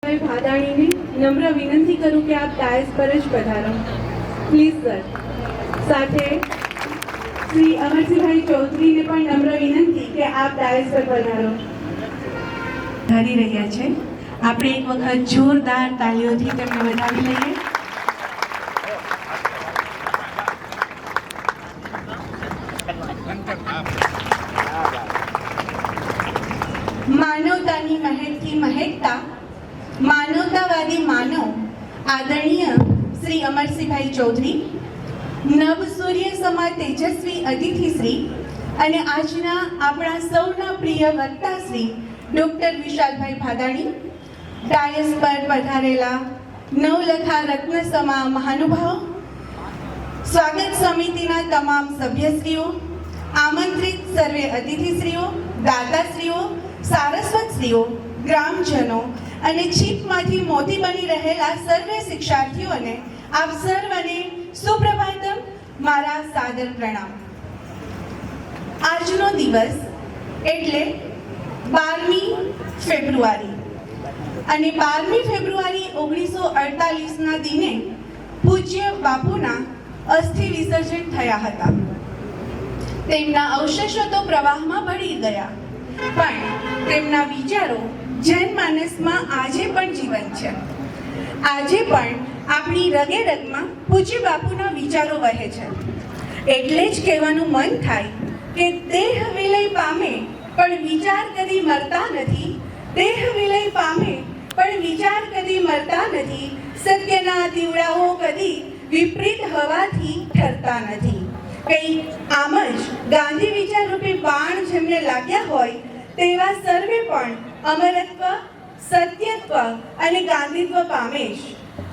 भादाणी ने नम्र विनंती करूं कि आप डायस पर ज पधारो प्लीज सर। साथे श्री अमरसिंहभाई चौधरी ने पण नम्र विनंती कि आप डायस पर पधारो धारी રહ્યા છે। આપણે એક વખત જોરદાર તાળીઓથી તેમને વધાવી લઈએ। मानवतानी महकती महकता मानवतावादी मानव आदरणीय श्री अमरसिंहभाई चौधरी, नव सूर्य समा तेजस्वी अतिथि श्री અને આજના આપણા સૌના પ્રિય વક્તા શ્રી ડોક્ટર વિશાલભાઈ ભાદાણી, ડાયસ પર પધારેલા નવલખા રત્ન સમા મહાનુભાવ, સ્વાગત સમિતિના તમામ સભ્યશ્રીઓ, આમંત્રિત સર્વે અતિથિશ્રીઓ, દાતાશ્રીઓ, સારસ્વતશ્રીઓ, ગ્રામજનો અને છીપમાંથી મોતી બની રહેલા સર્વે શિક્ષાર્થીઓને આપ સર્વને સુપ્રભાતમ, મારા સાદર પ્રણામ। આજનો દિવસ એટલે 12મી ફેબ્રુઆરી અને 12મી ફેબ્રુઆરી 1948ના દિને પૂજ્ય બાપુના અસ્થિ વિસર્જન થયા હતા। તેમના અવશેષો તો પ્રવાહમાં ભળી ગયા, પણ તેમના વિચારો જનમાનસમાં આજે પણ જીવંત છે। આજે પણ આપણી રગે રગમાં પૂજ્ય બાપુના વિચારો વહે છે। એટલે જ કહેવાનું મન થાય કે દેહ વિલય પામે પણ વિચાર કદી મરતા નથી, દેહ વિલય પામે પણ વિચાર કદી મરતા નથી, સત્યના દીવડાઓ કદી વિપરીત હવાથી ઠરતા નથી। કઈ આમ જ ગાંધી વિચાર રૂપી બાણ જેમને લાગ્યા હોય તેવા સર્વે પણ અમરત્વ, સત્યત્વ અને ગાંધીત્વ પામે જ।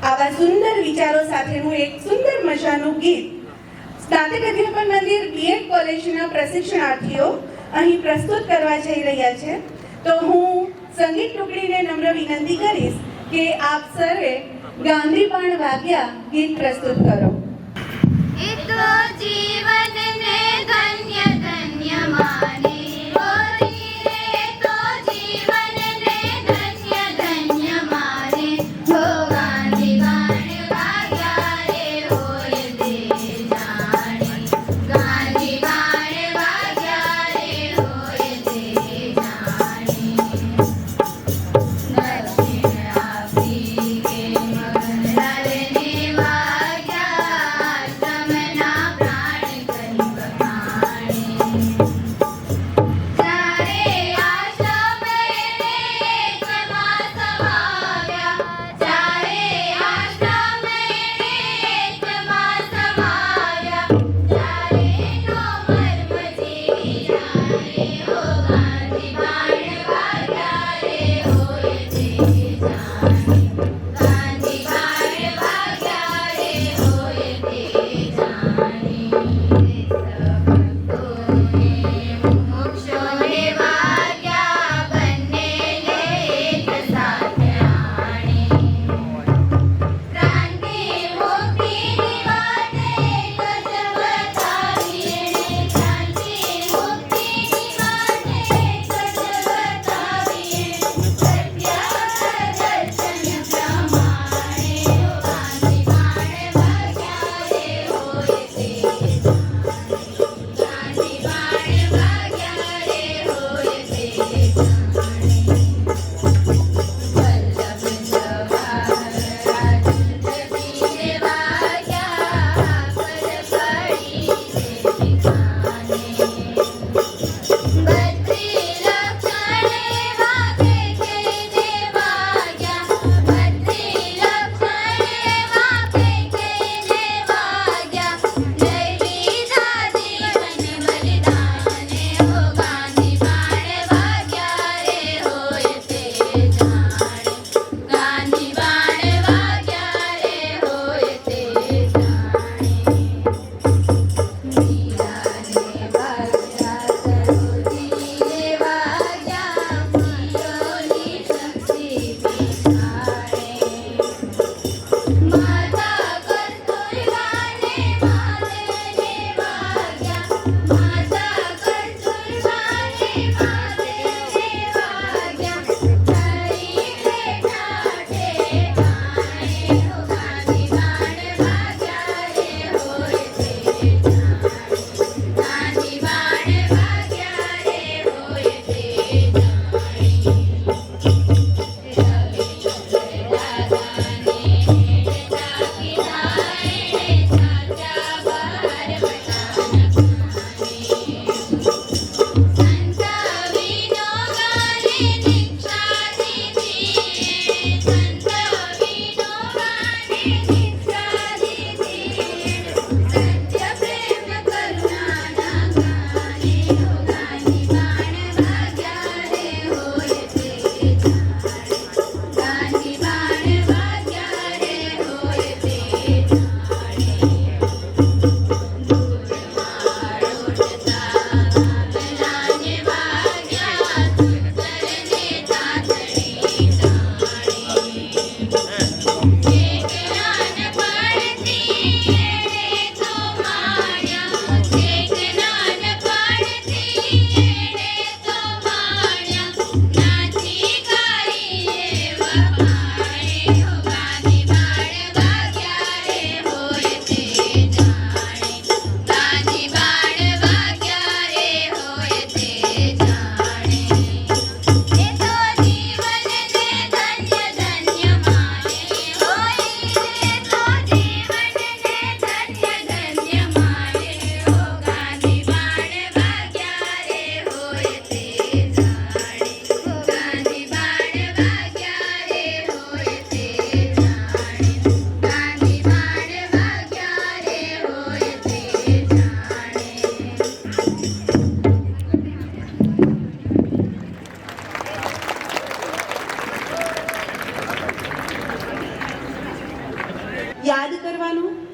આવા સુંદર વિચારો સાથેનું એક સુંદર મજાનું ગીત સ્નાતક અધ્યાપન મંદિર બીએડ કોલેજના પ્રશિક્ષણાર્થીઓ અહીં પ્રસ્તુત કરવા જઈ રહ્યા છે। તો હું સંગીત ટુકડીને નમ્ર વિનંતી કરીશ કે આપ સર્વે ગાંધી બાણ વાગ્યા ગીત પ્રસ્તુત કરો। જીવનને ધન્ય ધન્ય માને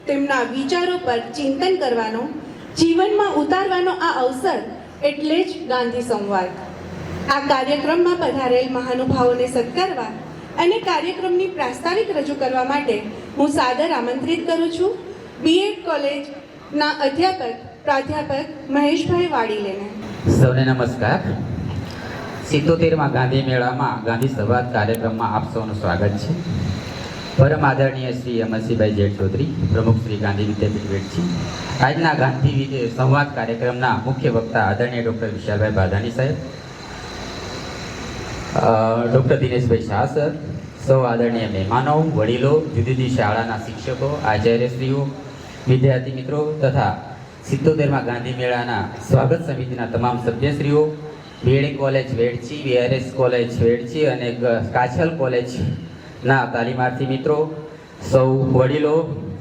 તેમના વિચારો પર ચિંતન કરવાનો, જીવનમાં ઉતારવાનો આ અવસર એટલે જ ગાંધી સંવાદ. આ કાર્યક્રમમાં પધારેલ મહાનુભાવોને સત્કારવા અને કાર્યક્રમની પ્રાસ્તાવિક રજૂ કરવા માટે હું સાદર આમંત્રિત કરું છું બીએડ કોલેજના અધ્યાપક પ્રાધ્યાપક મહેશભાઈ વાડીલેને. સૌને નમસ્કાર. 77માં ગાંધી મેળામાં ગાંધી સંવાદ કાર્યક્રમમાં આપ સૌનું સ્વાગત છે. પરમ આદરણીય શ્રી અમરસિંહભાઈ જેઠ ચૌધરી, પ્રમુખ શ્રી ગાંધી વિદ્યાપીઠ વેડછી, આજના ગાંધી સંવાદ કાર્યક્રમના મુખ્ય વક્તા આદરણીય ડૉક્ટર વિશાલભાઈ બાધાણી સાહેબ, ડૉક્ટર દિનેશભાઈ શાહ સર, સૌ આદરણીય મહેમાનો, વડીલો, જુદી જુદી શાળાના શિક્ષકો, આચાર્યશ્રીઓ, વિદ્યાર્થી મિત્રો તથા 77માં ગાંધી મેળાના સ્વાગત સમિતિના તમામ સભ્યશ્રીઓ, બીએડ કોલેજ વેડછી, વીઆરએસ કોલેજ વેડછી અને કાછલ કોલેજના તાલીમાર્થી મિત્રો, સૌ વડીલો,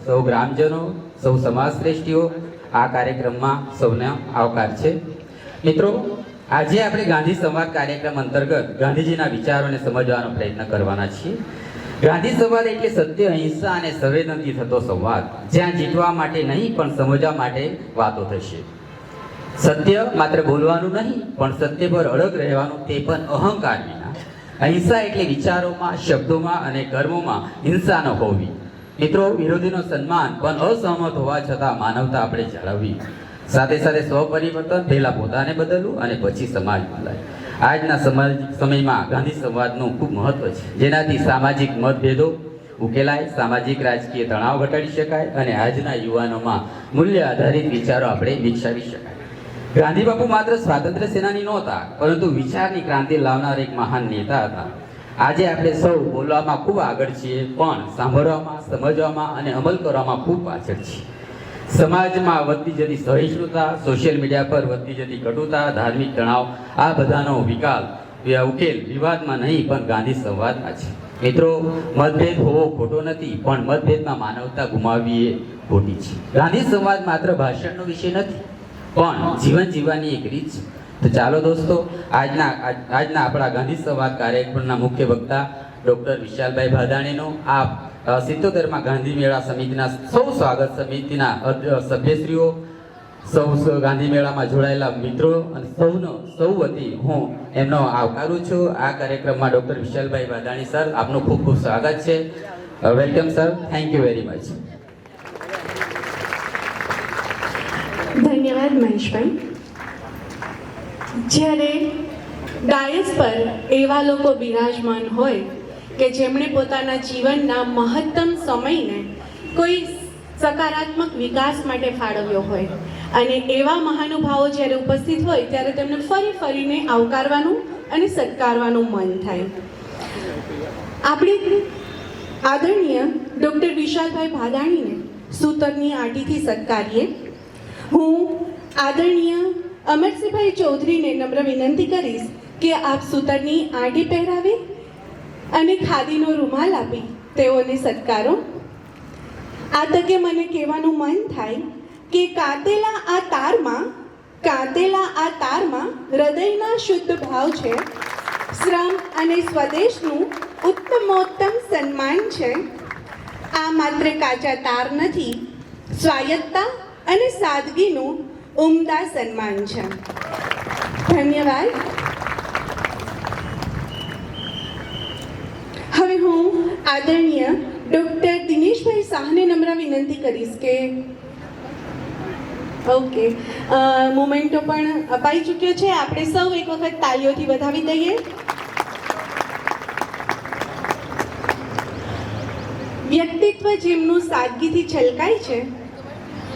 સૌ ગ્રામજનો, સૌ સમાજ શ્રેષ્ઠીઓ, આ કાર્યક્રમમાં સૌને આવકાર છે. મિત્રો, આજે આપણે ગાંધી સંવાદ કાર્યક્રમ અંતર્ગત ગાંધીજીના વિચારોને સમજવાનો પ્રયત્ન કરવાના છીએ. ગાંધી સંવાદ એટલે સત્ય, અહિંસા અને સંવેદનથી થતો સંવાદ, જ્યાં જીતવા માટે નહીં પણ સમજવા માટે વાતો થશે. સત્ય માત્ર બોલવાનું નહીં પણ સત્ય પર અડગ રહેવાનું, તે પણ અહંકાર વિના. અહિંસા એટલે વિચારોમાં, શબ્દોમાં અને કર્મોમાં હિંસા ન હોવી. મિત્રો, વિરોધીનો સન્માન પણ અસહમત હોવા છતાં માનવતા આપણે જાળવવી. સાથે સાથે સ્વપરિવર્તન, પહેલા પોતાને બદલવું અને પછી સમાજ બદલાય. આજના સમયમાં ગાંધી સંવાદનું ખૂબ મહત્વ છે, જેનાથી સામાજિક મતભેદો ઉકેલાય, સામાજિક રાજકીય તણાવ ઘટાડી શકાય અને આજના યુવાનોમાં મૂલ્ય આધારિત વિચારો આપણે વિકસાવી શકાય. ગાંધી બાપુ માત્ર સ્વાતંત્ર્ય સેનાની નહોતા, પરંતુ વિચારની ક્રાંતિ લાવનાર એક મહાન નેતા હતા. આજે આપણે સૌ બોલવામાં ખૂબ આગળ છીએ, પણ સાંભળવામાં, સમજવામાં અને અમલ કરવામાં ખૂબ પાછળ છીએ. સમાજમાં વધતી જતી સહિષ્ણુતા, સોશિયલ મીડિયા પર વધતી જતી કટુતા, ધાર્મિક તણાવ, આ બધાનો ઉકેલ વિવાદમાં નહીં પણ ગાંધી સંવાદમાં છે. મિત્રો, મતભેદ હોવો ખોટો નથી, પણ મતભેદમાં માનવતા ગુમાવવી એ ખોટી છે. ગાંધી સંવાદ માત્ર ભાષણનો વિષય નથી, પણ જીવન જીવવાની એક રીત છે. તો ચાલો દોસ્તો, આજના આપણા ગાંધી સંવાદ કાર્યક્રમના મુખ્ય વક્તા ડૉક્ટર વિશાલભાઈ બાધાણીનો આ 77માં ગાંધી મેળા સમિતિના સૌ સ્વાગત સમિતિના સભ્યશ્રીઓ, સૌ ગાંધી મેળામાં જોડાયેલા મિત્રો અને સૌ વતી હું એમનો આવકારું છું. આ કાર્યક્રમમાં ડૉક્ટર વિશાલભાઈ બાધાણી સર, આપનું ખૂબ ખૂબ સ્વાગત છે. Welcome sir. Thank you very much. ધન્યવાદ મહેશભાઈ. જ્યારે ડાયસ પર એવા લોકો બિરાજમાન હોય કે જેમણે પોતાના જીવનના મહત્તમ સમયને કોઈ સકારાત્મક વિકાસ માટે ફાળવ્યો હોય અને એવા મહાનુભાવો જ્યારે ઉપસ્થિત હોય ત્યારે તેમને ફરીને આવકારવાનું અને સત્કારવાનું મન થાય. આપણે આદરણીય ડૉક્ટર વિશાલભાઈ બાધાણીને સૂતરની આંટીથી સત્કારીએ. હું આદરણીય અમરસિંહભાઈ ચૌધરીને નમ્ર વિનંતી કરીશ કે આપ સૂતરની આંટી પહેરાવી અને ખાદીનો રૂમાલ આપી તેઓને સત્કારો. આ તકે મને કહેવાનું મન થાય કે કાતેલા આ તારમાં હૃદયના શુદ્ધ ભાવ છે, શ્રમ અને સ્વદેશનું ઉત્તમોત્તમ સન્માન છે. આ માત્ર કાચા તાર નથી, સ્વાયત્તતા અને સાદગીનું ઉમદા સન્માન છે. ધન્યવાદ. હવે હું આદરણીય ડૉક્ટર દિનેશભાઈ શાહને નમ્ર વિનંતી કરીશ કે ઓકે, મોમેન્ટો પણ અપાઈ ચૂક્યો છે. આપણે સૌ એક વખત તાળીઓથી વધાવી દઈએ. વ્યક્તિત્વ જેમનું સાદગીથી છલકાય છે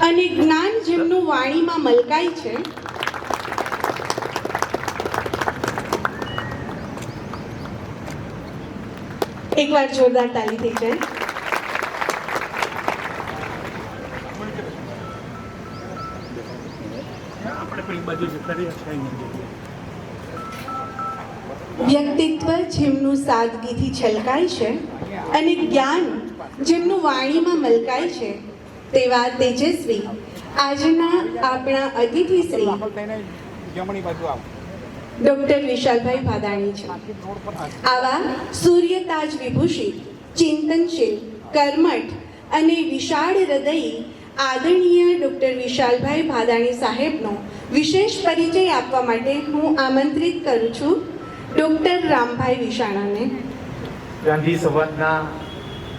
અને જ્ઞાન જેમનું વાણીમાં મલકાય છે, એકવાર જોરદાર તાળી થઈ જાય. વ્યક્તિત્વ જેમનું સાદગીથી છલકાય છે અને જ્ઞાન જેમનું વાણીમાં મલકાય છે, તેવા તેજસ્વી આજના આપણા અતિથિ શ્રી ડૉક્ટર વિશાલભાઈ બાધાણી છે. આવા સૂર્યતાજ વિભૂષિત, ચિંતનશીલ, કર્મઠ અને વિશાળ હૃદયી આદરણીય ડૉક્ટર વિશાલભાઈ ભાદાણી સાહેબનો વિશેષ પરિચય આપવા માટે હું આમંત્રિત કરું છું ડૉક્ટર રામભાઈ વિશાણાને. ગાંધી સંવાદના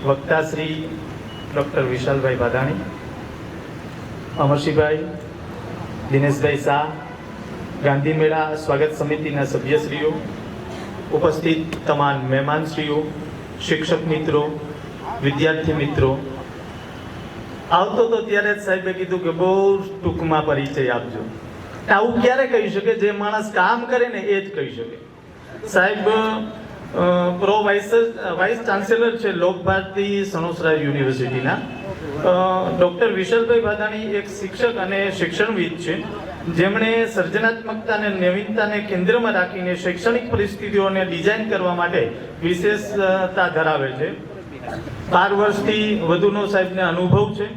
વક્તા શ્રી ડૉક્ટર વિશાલભાઈ ભાદાણી, અમરશીભાઈ, દિનેશભાઈ શાહ, ગાંધી મેળા સ્વાગત સમિતિના સભ્યશ્રીઓ, ઉપસ્થિત તમામ મહેમાનશ્રીઓ, શિક્ષક મિત્રો, વિદ્યાર્થી મિત્રો. આવતો તો ત્યારે જ સાહેબે કીધું કે બહુ ટૂંકમાં પરિચય આપજો. આવું ક્યારે કહી શકે? જે માણસ કામ કરે ને એ જ કહી શકે. સાહેબ વાઇસ ચાન્સેલર છે લોકભારતી સણોસરા યુનિવર્સિટીના. ડૉક્ટર વિશાલભાઈ ભાદાણી એક શિક્ષક અને શિક્ષણવિદ છે, જેમણે સર્જનાત્મકતા અને નવીનતાને કેન્દ્રમાં રાખીને શૈક્ષણિક પરિસ્થિતિઓને ડિઝાઇન કરવા માટે વિશેષતા ધરાવે છે. 12 વર્ષથી વધુનો સાહેબને અનુભવ છે.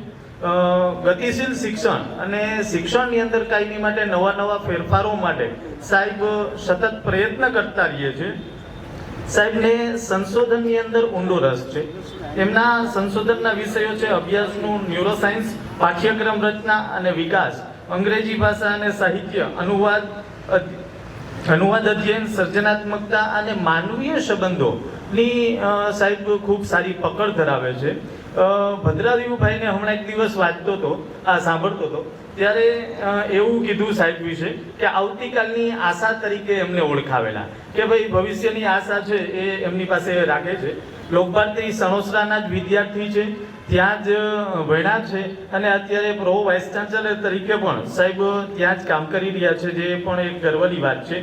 ગતિશીલ શિક્ષણ અને શિક્ષણની અંદર કાયમી માટે નવા ફેરફારો માટે સાહેબ સતત પ્રયત્ન કરતા રહીએ છે. સાહેબને સંશોધનની અંદર ઊંડો રસ છે. એમના સંશોધનના વિષયો છે અભ્યાસનું ન્યુરોસાયન્સ, પાઠ્યક્રમ રચના અને વિકાસ, અંગ્રેજી ભાષા અને સાહિત્ય, અનુવાદ અધ્યયન, સર્જનાત્મકતા અને માનવીય સંબંધોની સાહેબ ખૂબ સારી પકડ ધરાવે છે. ભદ્રાદેવભાઈને હમણાં એક દિવસ સાંભળતો હતો ત્યારે એવું કીધું સાહેબ વિશે કે આવતીકાલની આશા તરીકે એમને ઓળખાવેલા, કે ભાઈ ભવિષ્યની આશા છે એ એમની પાસે રાખે છે. લોકભારતી સણોસરાના જ વિદ્યાર્થી છે, ત્યાં જ ભણ્યા છે અને અત્યારે પ્રો વાઇસ ચાન્સેલર તરીકે પણ સાહેબ ત્યાં જ કામ કરી રહ્યા છે, જે પણ એક ગર્વની વાત છે.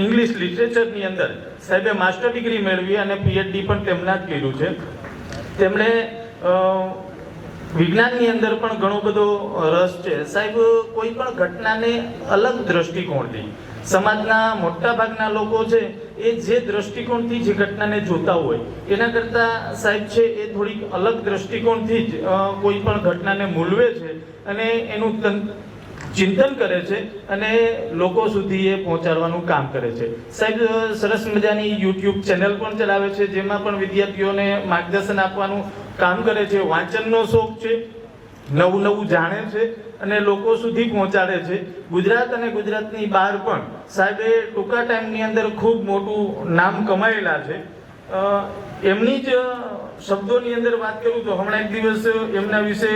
ઇંગ્લિશ લિટરેચરની અંદર સાહેબે માસ્ટર ડિગ્રી મેળવી અને પીએચડી પણ તેમના જ કર્યું છે. તેમણે વિજ્ઞાનની અંદર પણ ઘણો બધો રસ છે. સાહેબ કોઈ પણ ઘટનાને અલગ દ્રષ્ટિકોણથી, સમાજના મોટા ભાગના લોકો છે એ જે દ્રષ્ટિકોણથી જે ઘટનાને જોતા હોય એના કરતાં સાહેબ છે એ થોડીક અલગ દ્રષ્ટિકોણથી જ કોઈ પણ ઘટનાને મૂલવે છે અને એનું ચિંતન કરે છે અને લોકો સુધી એ પહોંચાડવાનું કામ કરે છે. સાહેબ સરસ મજાની યુટ્યુબ ચેનલ પણ ચલાવે છે, જેમાં પણ વિદ્યાર્થીઓને માર્ગદર્શન આપવાનું કામ કરે છે. વાંચનનો શોખ છે, નવું જાણે છે અને લોકો સુધી પહોંચાડે છે. ગુજરાત અને ગુજરાતની બહાર પણ સાહેબે ટૂંકા ટાઈમની અંદર ખૂબ મોટું નામ કમાયેલા છે. એમની જ શબ્દોની અંદર વાત કરું તો હમણાં એક દિવસ એમના વિશે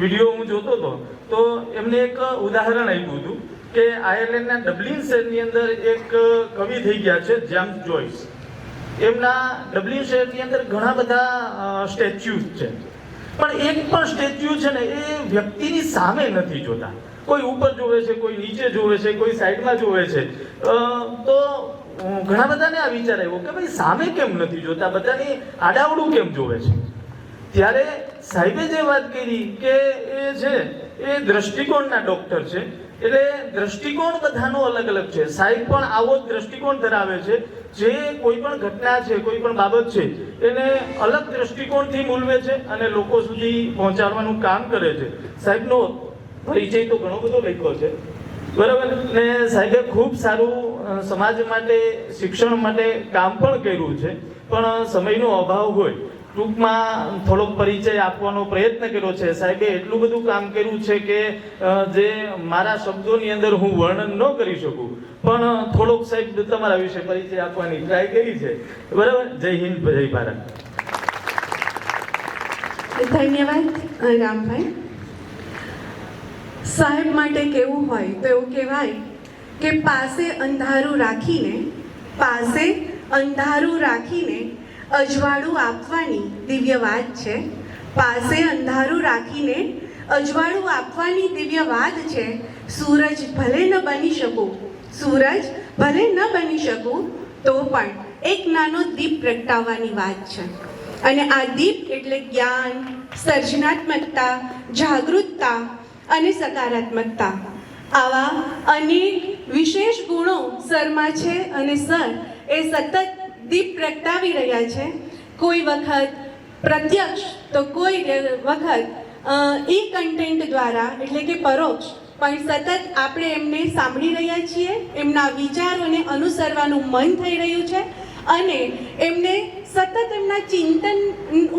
વિડીયો હું જોતો હતો તો એમને એક ઉદાહરણ આપ્યું હતું કે આયર્લેન્ડના ડબલિન શહેરની અંદર એક કવિ થઈ ગયા છે, જેમ્સ જોઈસ. એમના ડબલિન શહેરની અંદર ઘણા બધા સ્ટેચ્યુઝ છે, પણ એક પણ સ્ટેચ્યુ છે ને એ વ્યક્તિની સામે નથી જોતા. કોઈ ઉપર જોવે છે, કોઈ નીચે જોવે છે, કોઈ સાઈડમાં જોવે છે. તો ઘણા બધાને આ વિચાર આવ્યો કે ભાઈ સામે કેમ નથી જોતા, બધાની આડાવડું કેમ જોવે છે? ત્યારે સાહેબે જે વાત કરી કે એ છે એ દ્રષ્ટિકોણના ડોક્ટર છે, એટલે દ્રષ્ટિકોણ બધાનો અલગ અલગ છે. સાહેબ પણ આવો જ દ્રષ્ટિકોણ ધરાવે છે, જે કોઈ પણ ઘટના છે, કોઈ પણ બાબત છે એને અલગ દ્રષ્ટિકોણથી મૂલવે છે અને લોકો સુધી પહોંચાડવાનું કામ કરે છે. સાહેબનો પરિચય તો ઘણો બધો લખ્યો છે, બરાબર, ને સાહેબે ખૂબ સારું સમાજ માટે, શિક્ષણ માટે કામ પણ કર્યું છે, પણ સમયનો અભાવ હોય ટૂંકમાં થોડોક પરિચય આપવાનો પ્રયત્ન કર્યો છે. સાહેબે એટલું બધું કામ કર્યું છે કે જે મારા શબ્દોની અંદર હું વર્ણન ન કરી શકું, પણ થોડોક સાહેબ તમારા વિશે પરિચય આપવાની ટ્રાય કરી છે, બરાબર. જય હિન્દ, જય ભારત. ધન્યવાદ રામભાઈ. સાહેબ માટે કેવું હોય તો એવું કહેવાય કે પાસે અંધારું રાખીને અજવાળું આપવાની દિવ્ય વાત છે. પાસે અંધારું રાખીને અજવાળું આપવાની દિવ્ય વાત છે. સૂરજ ભલે ન બની શકું તો પણ એક નાનો દીપ પ્રગટાવવાની વાત છે. અને આ દીપ એટલે જ્ઞાન, સર્જનાત્મકતા, જાગૃતતા અને સકારાત્મકતા. આવા અનેક વિશેષ ગુણો સરમાં છે અને સર એ સતત દીપ પ્રગટાવી રહ્યા છે. કોઈ વખત પ્રત્યક્ષ તો કોઈ વખત ઈ કન્ટેન્ટ દ્વારા એટલે કે પરોક્ષ, પણ સતત આપણે એમને સાંભળી રહ્યા છીએ, એમના વિચારોને અનુસરવાનું મન થઈ રહ્યું છે અને એમને સતત એમના ચિંતન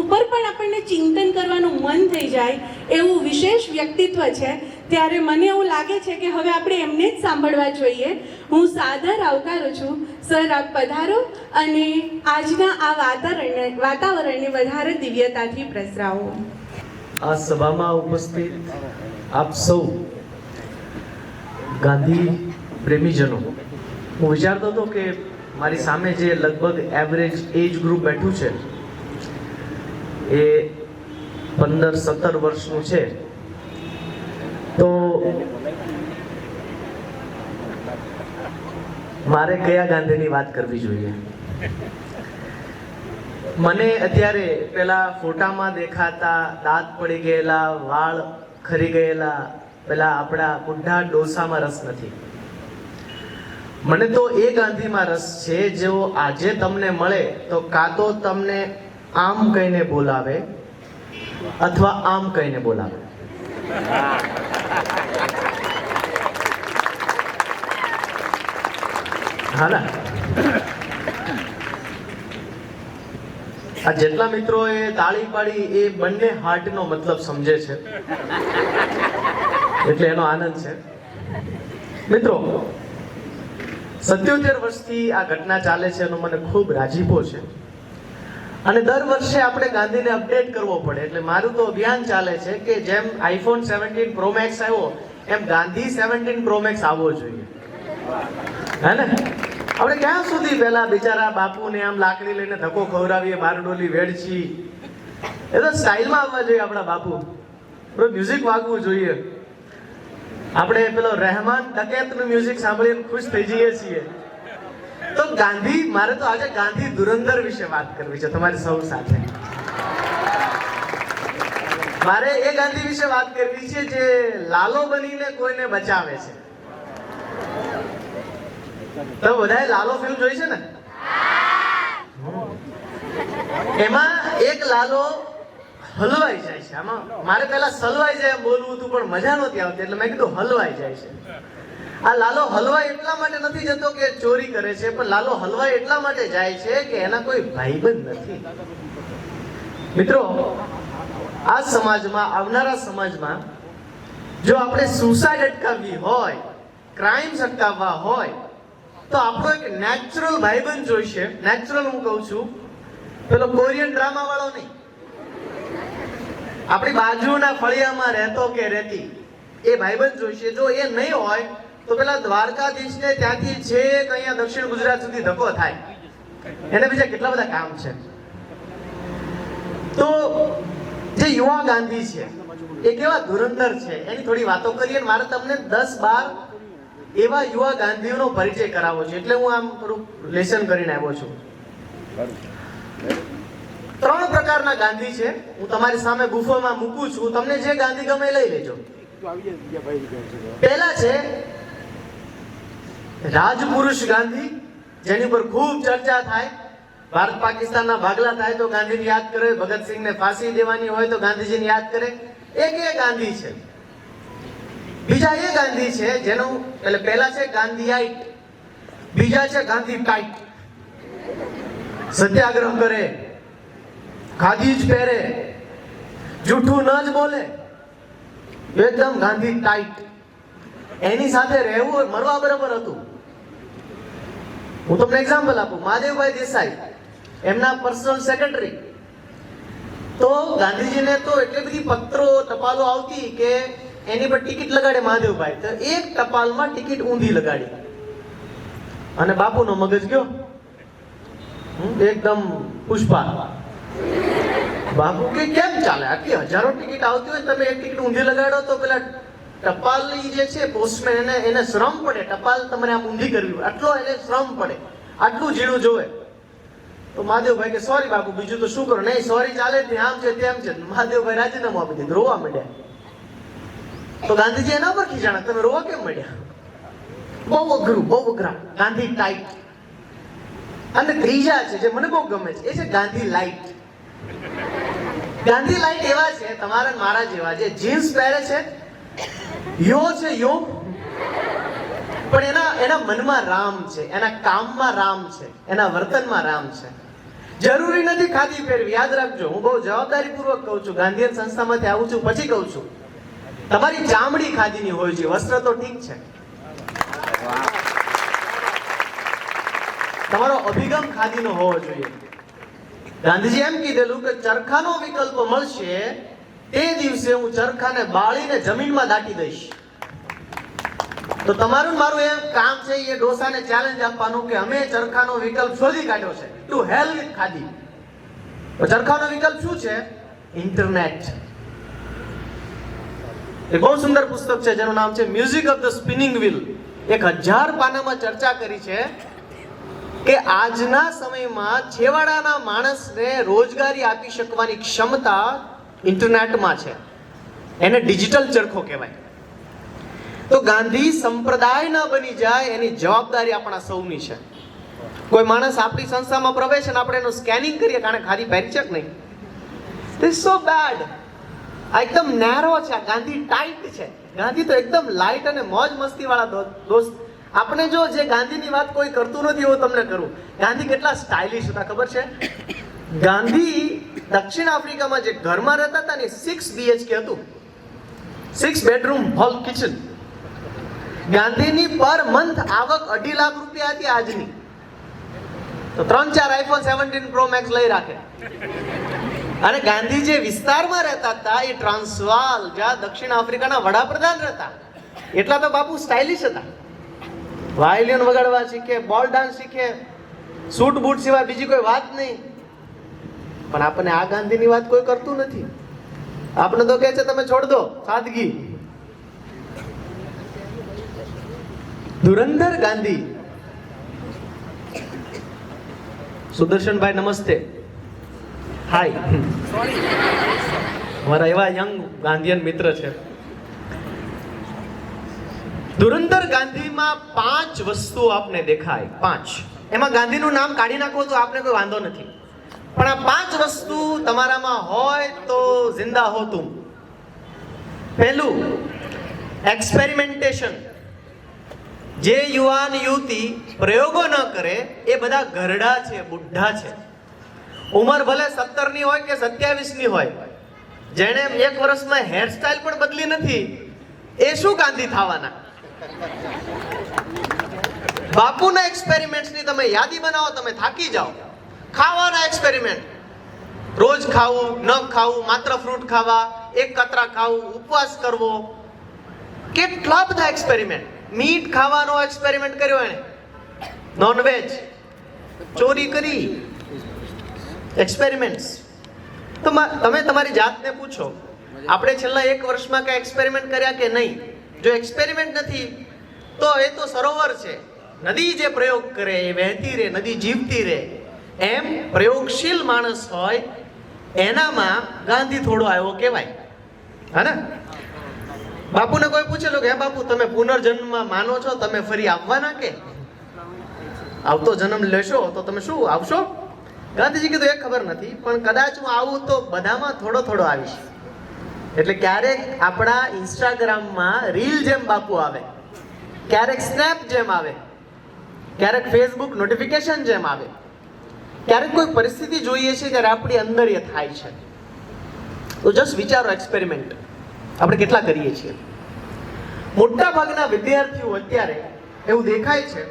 ઉપર પણ આપણને ચિંતન કરવાનું મન થઈ જાય એવું વિશેષ વ્યક્તિત્વ છે. ત્યારે મને એવું લાગે છે કે હવે આપણે એમને જ સાંભળવા જોઈએ. હું સાદર આવકારું છું. સર, આપ પધારો અને આજના આ વાતાવરણને વધારે દિવ્યતાથી પ્રસરાવો. આ સભામાં ઉપસ્થિત આપ સૌ ગાંધી પ્રેમીજનો, હું વિચારતો હતો કે મારી સામે જે લગભગ એવરેજ એજ ગ્રુપ બેઠું છે એ 15-17 વર્ષનું છે, તો મારે કયા ગાંધીની વાત કરવી જોઈએ? મને અત્યારે પેલા ફોટામાં દેખાતા દાંત પડી ગયેલા, વાળ ખરી ગયેલા પેલા આપણા બુઢા ડોસામાં રસ નથી. મને તો એ ગાંધીમાં રસ છે જેઓ આજે તમને મળે તો કાં તો તમને આમ કહીને બોલાવે અથવા આમ કહીને બોલાવે. હા ના, આ જેટલા મિત્રોએ તાળી પાડી એ બંને હાર્ટનો મતલબ સમજે છે, એટલે એનો આનંદ છે. મિત્રો, 77 વર્ષથી આ ઘટના ચાલે છે એનો મને ખૂબ રાજીપો છે. અને દર વર્ષે આપણે ગાંધીને અપડેટ કરવો પડે. એટલે મારું તો અભિયાન ચાલે છે કે જેમ આઈફોન 17 પ્રો મેક્સ આવ્યો એમ ગાંધી 17 પ્રો મેક્સ આવવો જોઈએ, હે ને? આપણે ક્યાં સુધી પેલા બિચારા બાપુને આમ લાકડી લઈને ધક્કો ખવડાવીએ, બારડોલી વેડછી? એ તો સ્ટાઇલમાં આવવા જોઈએ આપણા બાપુ. મ્યુઝિક વાગવું જોઈએ. આપણે પેલો રહેમાન ડકેતનું મ્યુઝિક સાંભળીને ખુશ થઈ જઈએ છીએ. તો ગાંધી, મારે તો આજે ગાંધી ધુરંધર વિશે વાત કરવી છે તમારી સૌ સાથે. મારે એ ગાંધી વિશે વાત કરવી છે જે લાલો બનીને કોઈને બચાવે છે. તો બધાએ લાલો ફિલ્મ જોઈ છે ને? એમાં એક લાલો હલવાઈ જાય છે. આમાં મારે પહેલા સલવાઈ જાય એમ બોલવું હતું પણ મજા નહોતી આવતી, એટલે મેં કીધું હલવાઈ જાય છે. આ લાલો હલવાઈ એટલા માટે નથી જતો કે ચોરી કરે છે, પણ લાલો હલવાઈ એટલા માટે જાય છે કે એના કોઈ ભાઈબંધ નથી. મિત્રો, આ સમાજમાં, આવનારા સમાજમાં જો આપણે સુસાઇડ અટકાવવી હોય, ક્રાઇમ્સ અટકાવવા હોય, તો આપણો એક નેચરલ ભાઈબંધ જોઈશે. નેચરલ હું કહું છું, પેલો કોરિયન ડ્રામા વાળો નહીં, આપણી બાજુના ફળિયામાં રહેતો કે રહેતી એ ભાઈબંધ જોઈશે. જો એ નહીં હોય તો પેલા દ્વારકાધીશને ત્યાંથી છેક અહીંયા દક્ષિણ ગુજરાત સુધી ધક્કો થાય. એને બીજા કેટલા બધા કામ છે. તો જે યુવા ગાંધી છે એ કેવા ધુરંધર છે એની થોડી વાતો કરીએ. મારે તમને 10-12 એવા યુવા ગાંધીઓનો પરિચય કરાવવો છે, એટલે હું આમ થોડું લેસન કરીને આવ્યો છું. 3 પ્રકારના ગાંધી છે. હું તમારી સામે બુફોમાં મૂકું છું, તમને જે ગાંધી ગમે લઈ લેજો. પહેલા છે રાજપુરુષ ગાંધી, જેની પર ખૂબ ચર્ચા થાય. ભારત પાકિસ્તાનના ભાગલા થાય તો ગાંધીને યાદ કરે, ભગતસિંહને ફાંસી દેવાની હોય તો ગાંધીજીને યાદ કરે. એક એ ગાંધી છે. બીજા એ ગાંધી છે જેનું, એટલે પહેલા છે ગાંધીયાઈટ, બીજા છે ગાંધી ટાઈટ. સત્યાગ્રહ કરે, ખાદી જ પહેરે, જૂઠું ન જ બોલે, એકદમ ગાંધી ટાઈટ. એની સાથે રહેવું મરવા બરાબર હતું. હું તમને એક્ઝામ્પલ આપું. મહાદેવભાઈ દેસાઈ, એમના પર્સનલ સેક્રેટરી. તો ગાંધીજીને તો એટલી બધી પત્રો, ટપાલો આવતી કે એની પર ટિકિટ લગાડે મહાદેવભાઈ, તો એક ટપાલમાં ટિકિટ ઊંધી લગાડી અને બાપુનો મગજ ગયો એકદમ પુષ્પા. બાપુ કે કેમ ચાલે? આટલી હજારો ટિકિટ આવતી હોય, તમે એક ટિકિટ ઊંધી લગાડો તો પેલા ટપાલની જે છે પોસ્ટમેન એને શ્રમ પડે. ટપાલ તમારે આમ ઊંધી કરવી, આટલો એને શ્રમ પડે, આટલું ઝીણું જોવે. તો મહાદેવભાઈ કે સોરી બાપુ, બીજું તો શું કરો? નહીં, સોરી ચાલે જ નહીં, આમ છે તેમ છે. મહાદેવભાઈ રાજીનામું આપી દીધું, રોવા માંડ્યા. તો ગાંધીજી એના પર ખીજાણા, તમે રોવા કેમ માંડ્યા? બહુ અઘરું, બહુ અઘરા. ગાંધી ટાઈટ. અને ત્રીજા છે જે મને બહુ ગમે છે, એ છે ગાંધી લાઈટ. ગાંધી લાઈટ એવા છે તમારા મારા જેવા, જે જીન્સ પહેરે છે, યો છે યો, પણ એના મનમાં રામ છે, એના કામમાં રામ છે, એના વર્તનમાં રામ છે. જરૂરી નથી ખાદી પહેરવી. યાદ રાખજો, હું બહુ જવાબદારીપૂર્વક કહું છું, ગાંધીયન સંસ્થામાંથી આવું છું પછી કહું છું, તમારી ચામડી ખાદીની હોય છે, વસ્ત્ર તો ઠીક છે, તમારો અભિગમ ખાદીનો હોવો જોઈએ. ગાંધીજી એમ કીધેલું કે ચરખાનો વિકલ્પ મળશે તે દિવસે હું ચરખાને બાળીને જમીનમાં દાટી દઈશ. તો તમારું મારું એમ કામ છે એ ડોસાને ચેલેન્જ આપવાનું કે અમે ચરખાનો વિકલ્પ શોધી કાઢ્યો છે. To hell with khadi. ચરખાનો વિકલ્પ શું છે? ઇન્ટરનેટ. એ બહુ સુંદર પુસ્તક છે જેનું નામ છે music of the spinning wheel. 1000 પાનામાં ચર્ચા કરી છે કે આજના સમયમાં છેવાડાના માણસને રોજગારી આપી શકવાની ક્ષમતા ઇન્ટરનેટમાં છે. એને ડિજિટલ ચરખો કહેવાય. તો ગાંધી સંપ્રદાય ન બની જાય એની જવાબદારી આપણા સૌની છે. કોઈ માણસ આપણી સંસ્થામાં પ્રવેશે ને આપણે એનું સ્કેનિંગ કરીએ કારણ ખાદી પહેરી છે કે નહીં, ધીસ સો બેડ. આ એકદમ નેરો છે, આ ગાંધી ટાઈટ છે. ગાંધી તો એકદમ લાઇટ અને મોજ મસ્તી વાળા દોસ્ત. આપણે જો જે ગાંધીની વાત કોઈ કરતું નથી એવું તમને કરું. ગાંધી કેટલા સ્ટાઇલિશ હતા ખબર છે? ગાંધી દક્ષિણ આફ્રિકામાં જે ઘરમાં રહેતા હતા ને 6 BHK હતું, 6 બેડરૂમ હોલ કિચન. ગાંધીની પર મંથ આવક 2.5 લાખ રૂપિયા હતી આજની. તો 3-4 iPhone 17 Pro Max લઈ રાખે. અને ગાંધી જે વિસ્તારમાં રહેતા હતા એ ટ્રાન્સવાલ, જ્યાં દક્ષિણ આફ્રિકાના વડાપ્રધાન રહેતા, એટલા તો બાપુ સ્ટાઇલિશ હતા. વાયોલિન વગાડવા શીખે, બોલ ડાન્સ શીખે, સૂટ બૂટ સિવાય બીજી કોઈ વાત નહીં. પણ આપણને આ ગાંધીની વાત કોઈ કરતું નથી. આપણે તો કહે છે તમે છોડ દો સાદગી. ધુરંધર ગાંધી. સુદર્શનભાઈ નમસ્તે. હાય. મારા એવા યંગ ગાંધીયન મિત્ર છે. ધુરંધર ગાંધીમાં 5 વસ્તુઓ આપને દેખાય. 5. એમાં ગાંધીનું નામ કાઢી નાખો તો આપને કોઈ વાંધો નથી, પણ આ 5 વસ્તુ તમારામાં હોય તો જિંદા હો તુમ. પહેલું, એક્સપેરિમેન્ટેશન. જે યુવાન યુવતી પ્રયોગો ન કરે એ બધા ઘરડા છે, બુઢ્ઢા છે. ઉંમર ભલે 17 ની હોય કે 27 ની હોય, જેણે 1 વર્ષમાં હેરસ્ટાઇલ પણ બદલી નથી, એ શું ગાંધી થવાના? બાપુના એક્સપેરિમેન્ટ્સની તમે યાદી બનાવો, તમે થાકી જાઓ. ખાવાના એક્સપેરિમેન્ટ, રોજ ખાવું, ન ખાવું, માત્ર ફ્રૂટ ખાવા, 1 કતરા ખાવું, ઉપવાસ કરવો, કેટલા બધા એક્સપેરિમેન્ટ. મીટ ખાવાનો એક્સપેરિમેન્ટ કર્યો એણે, નોનવેજ, ચોરી કરી, એક્સપેરિમેન્ટ્સ. તો તમે તમારી જાતને પૂછો, આપણે છેલ્લા 1 વર્ષમાં કઈ એક્સપેરિમેન્ટ કર્યા કે નહીં? જો એક્સપેરિમેન્ટ નથી તો એ તો સરોવર છે. નદી જે પ્રયોગ કરે એ વહેતી રહે, નદી જીવતી રહે. એમ પ્રયોગશીલ માણસ હોય એનામાં ગાંધી થોડો આવ્યો કહેવાય. હા ને? બાપુને કોઈ પૂછેલું કે હે બાપુ તમે પુનર્જન્મમાં માનો છો? તમે ફરી આવવાના કે આવતો જન્મ લેશો તો તમે શું આવશો? ગાંધીજી કીધું એ ખબર નથી, પણ કદાચ હું આવું તો બધામાં થોડો થોડો આવીશ. એટલે ક્યારેક આપણા ઇન્સ્ટાગ્રામમાં રીલ જેમ બાપુ આવે, ક્યારેક સ્નેપ જેમ આવે, ક્યારેક ફેસબુક નોટિફિકેશન જેમ આવે, ક્યારેક કોઈ પરિસ્થિતિ જોઈએ છે ત્યારે આપણી અંદર એ થાય છે. તો જસ્ટ વિચારો, એક્સપેરિમેન્ટ આપણે કેટલા કરીએ છીએ? મોટા ભાગના વિદ્યાર્થીઓ અત્યારે એવું દેખાય છે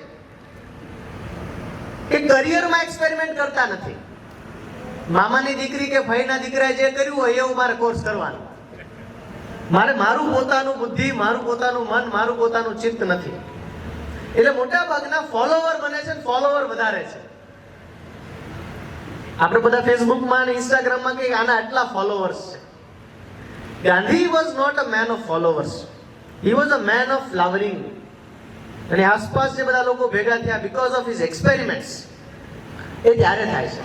કે કરિયરમાં એક્સપેરિમેન્ટ કરતા નથી. મામાની દીકરી કે ભાઈના દીકરાએ જે કર્યું હોય એવું મારે કોર્સ કરવાનો. મારે મારું પોતાનું બુદ્ધિ, મારું પોતાનું મન, મારું પોતાનું ચિત્ત નથી. એટલે મોટા ભાગના ફોલોવર બને છે, ફોલોવર વધારે છે. આપણે બધા ફેસબુકમાં અને ઇન્સ્ટાગ્રામમાં કે આના આટલા ફોલોવર્સ છે. Gandhi was not a man of followers, he was a man of flowering. અને આસપાસ જે બધા લોકો ભેગા થયા બીકોઝ ઓફ હિઝ એક્સપેરિમેન્ટ્સ, એ ત્યારે થાય છે.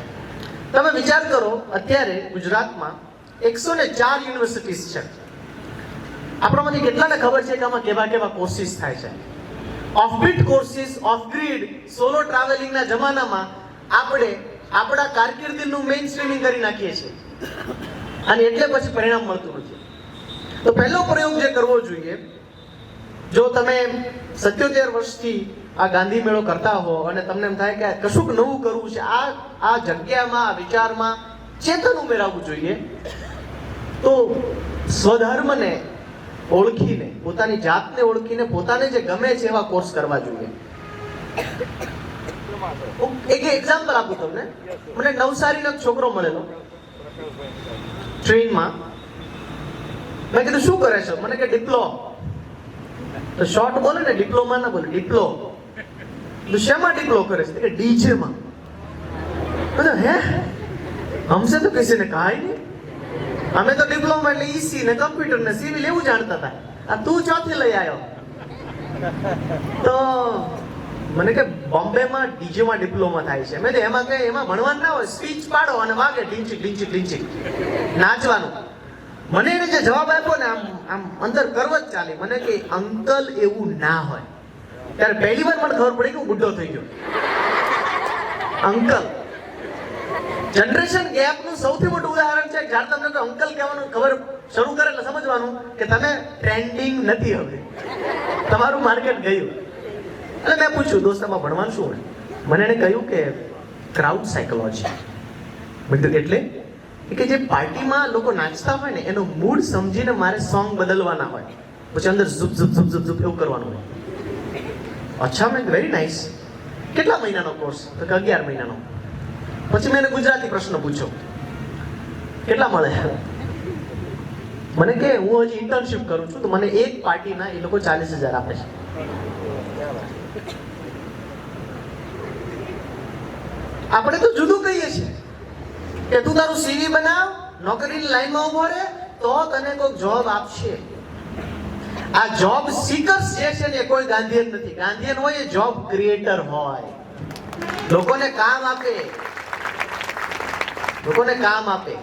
તમે વિચાર કરો, અત્યારે ગુજરાતમાં 104 યુનિવર્સિટીઝ છે. આપણામાંથી કેટલાને ખબર છે કે આમાં કેવા કેવા કોર્સિસ થાય છે? Offbeat courses, off grid, solo ટ્રાવેલિંગના જમાનામાં આપણે આપણા કારકિર્દીનું મેઇન સ્ટ્રીમિંગ કરી નાખીએ છીએ અને એટલે પછી પરિણામ મળતું નથી. તો પહેલો પ્રયોગ જે કરવો જોઈએ, જો તમે 77 વર્ષથી આ ગાંધી મેળો કરતા હો અને તમને એમ થાય કે કશુંક નવું કરવું છે, આ જગ્યામાં, આ વિચારમાં ચેતન ઉમેરાવવું જોઈએ, તો સ્વધર્મને ઓળખીને, પોતાની જાતને ઓળખીને પોતાને જે ગમે છે એવા કોર્સ કરવા જોઈએ. એક એક્ઝામ્પલ આપું તમને. મને નવસારીનો એક છોકરો મળેલો ટ્રેનમાં. મેં કીધું શું કરે છે? મને કે ડિપ્લો. તો શોર્ટ બોલે ને, ડિપ્લોમા ના બોલે, ડિપ્લો. તો શેમાં ડિપ્લો કરે છે? કે ડીજે માં. હે, हमसे तो किसी ने कहा ही नहीं. અમે તો ડિપ્લોમા એટલે ઈસી ને કમ્પ્યુટર ને સિવિલ એવું જાણતા હતા. આ તું ચોથી લઈ આવ્યો? તો મને કે બોમ્બેમાં ડીજે માં ડિપ્લોમા થાય છે. મેં તો એમાં કઈ, એમાં ભણવાનું ના હોય, સ્વિચ પાડો અને વાગે ઢીંચી ઢીંચી ઢીંચી નાચવાનું. મને એને જે જવાબ આપ્યો ને, આમ અંદર કરવત ચાલી. મને કે અંકલ એવું ના હોય. ત્યારે પહેલી વાર મને ખબર પડી કે હું બુઢો થઈ ગયો. અંકલ જનરેશન ગેપ નું સૌથી મોટું ઉદાહરણ છે. જ્યારે તમને કોઈ અંકલ કહેવાનું ખબર શરૂ કરે એટલે સમજવાનું કે તમે ટ્રેન્ડિંગ નથી, હવે તમારું માર્કેટ ગયું. એટલે મેં પૂછ્યું, દોસ્તામાં ભણવાનું શું હોય? મને એને કહ્યું કે ક્રાઉડ સાયકોલોજી. મેં કીધું એટલે? કે જે પાર્ટીમાં લોકો નાચતા હોય ને એનો મૂડ સમજીને મારે સોંગ બદલવાના હોય, પછી અંદર ઝુપ ઝુપ ઝુપ ઝુપ ઝુપ એવું કરવાનું હોય. અચ્છા, મેં વેરી નાઇસ. કેટલા મહિનાનો કોર્સ? તો 11 મહિનાનો. પછી મેં એને ગુજરાતી પ્રશ્ન પૂછ્યો, કેટલા મળે? મને કે હું હજી ઇન્ટર્નશિપ કરું છું, તો મને એક પાર્ટીના એ લોકો 40,000 આપે છે. આપણે તો જુદું કહીએ છીએ કે તું તારું સીવી બનાવ, નોકરીની લાઈનમાં ઉભો રહે તો તને કોઈ જોબ આપશે. આ જોબ સીકર્સ જે છે ને એ કોઈ ગાંધીયન નથી. ગાંધીયન હોય એ જોબ ક્રિએટર હોય, લોકોને કામ આપે, લોકોને કામ આપે.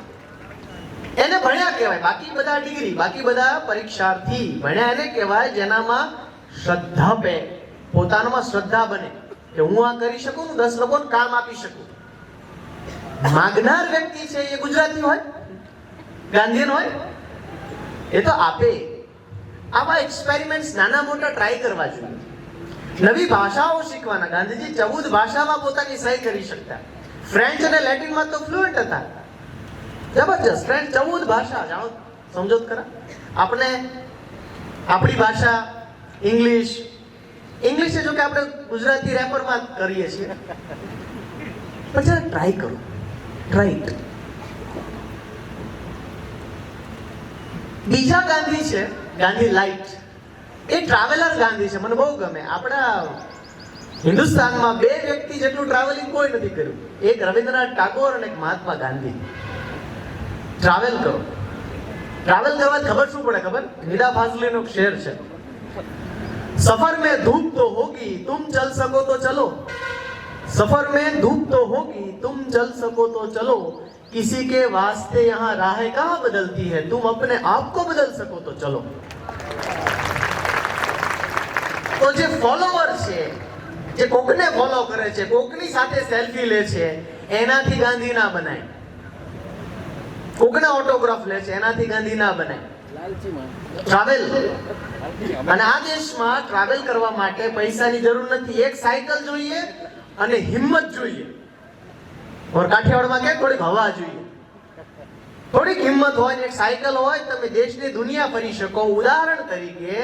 એને ભણ્યા કહેવાય. બાકી બધા ડિગ્રી, બાકી બધા પરીક્ષાર્થી. ભણ્યા એને કહેવાય જેનામાં શ્રદ્ધા પે, પોતાનામાં શ્રદ્ધા બને કે હું આ કરી શકું, હું 10 લોકોને કામ આપી શકું. માગનાર વ્યક્તિ છે એ ગુજરાતી હોય, ગાંધીયન હોય, એ તો આપે. આવા એક્સપેરિમેન્ટ્સ નાના મોટા ટ્રાય કરવા જોઈએ. નવી ભાષાઓ શીખવાના. ગાંધીજી 14 ભાષામાં પોતાની સહી કરી શકતા. ફ્રેન્ચ અને લેટિનમાં તો ફ્લુઅન્ટ હતા. જબરજસ્ત. ફ્રેન્ચ 14 ભાષા જાણો, સમજો ખરા. આપણે આપણી ભાષા ઇંગ્લિશ છે, જો કે આપણે ગુજરાતી રેપરમાં કરીએ છીએ. પછી ટ્રાય કરો, ટ્રાય. બીજા ગાંધી છે, ગાંધી લાઇટ. એ ટ્રાવેલર ગાંધી છે. મને બહુ ગમે. આપણા હિન્દુસ્તાનમાં 2 વ્યક્તિ જેટલું ટ્રાવેલિંગ કોઈ નથી કર્યું. એક રવિન્દ્રનાથ ટાગોર અને એક મહાત્મા ગાંધી. ટ્રાવેલ કરો. ટ્રાવેલ કરવાથી ખબર શું પડે ખબર? નિદા ફાઝલીનો શેર છે, સફર में धूप तो होगी तुम चल सको तो चलो, सफर में धूप तो होगी तुम चल सको तो चलो, किसी के वास्ते यहाँ राहें कहाँ बदलती है, तुम अपने आप को बदल सको तो चलो. તો જે ફોલોવર છે, જે કોકને ફોલો કરે છે, કોકની સાથે સેલ્ફી લે છે, એનાથી ગાંધી ના બનાય. કોકના ઓટોગ્રાફ લે છે, એનાથી ગાંધી ના બનાય. ટ્રાવેલ. અને આ દેશમાં ટ્રાવેલ કરવા માટે પૈસાની જરૂર નથી. એક સાયકલ જોઈએ અને હિંમત જોઈએ. ઓર કાઠિયાવાડમાં કે થોડીક હવા જોઈએ, થોડીક હિંમત હોય ને એક સાયકલ હોય, તમે દેશની દુનિયા ફરી શકો. ઉદાહરણ તરીકે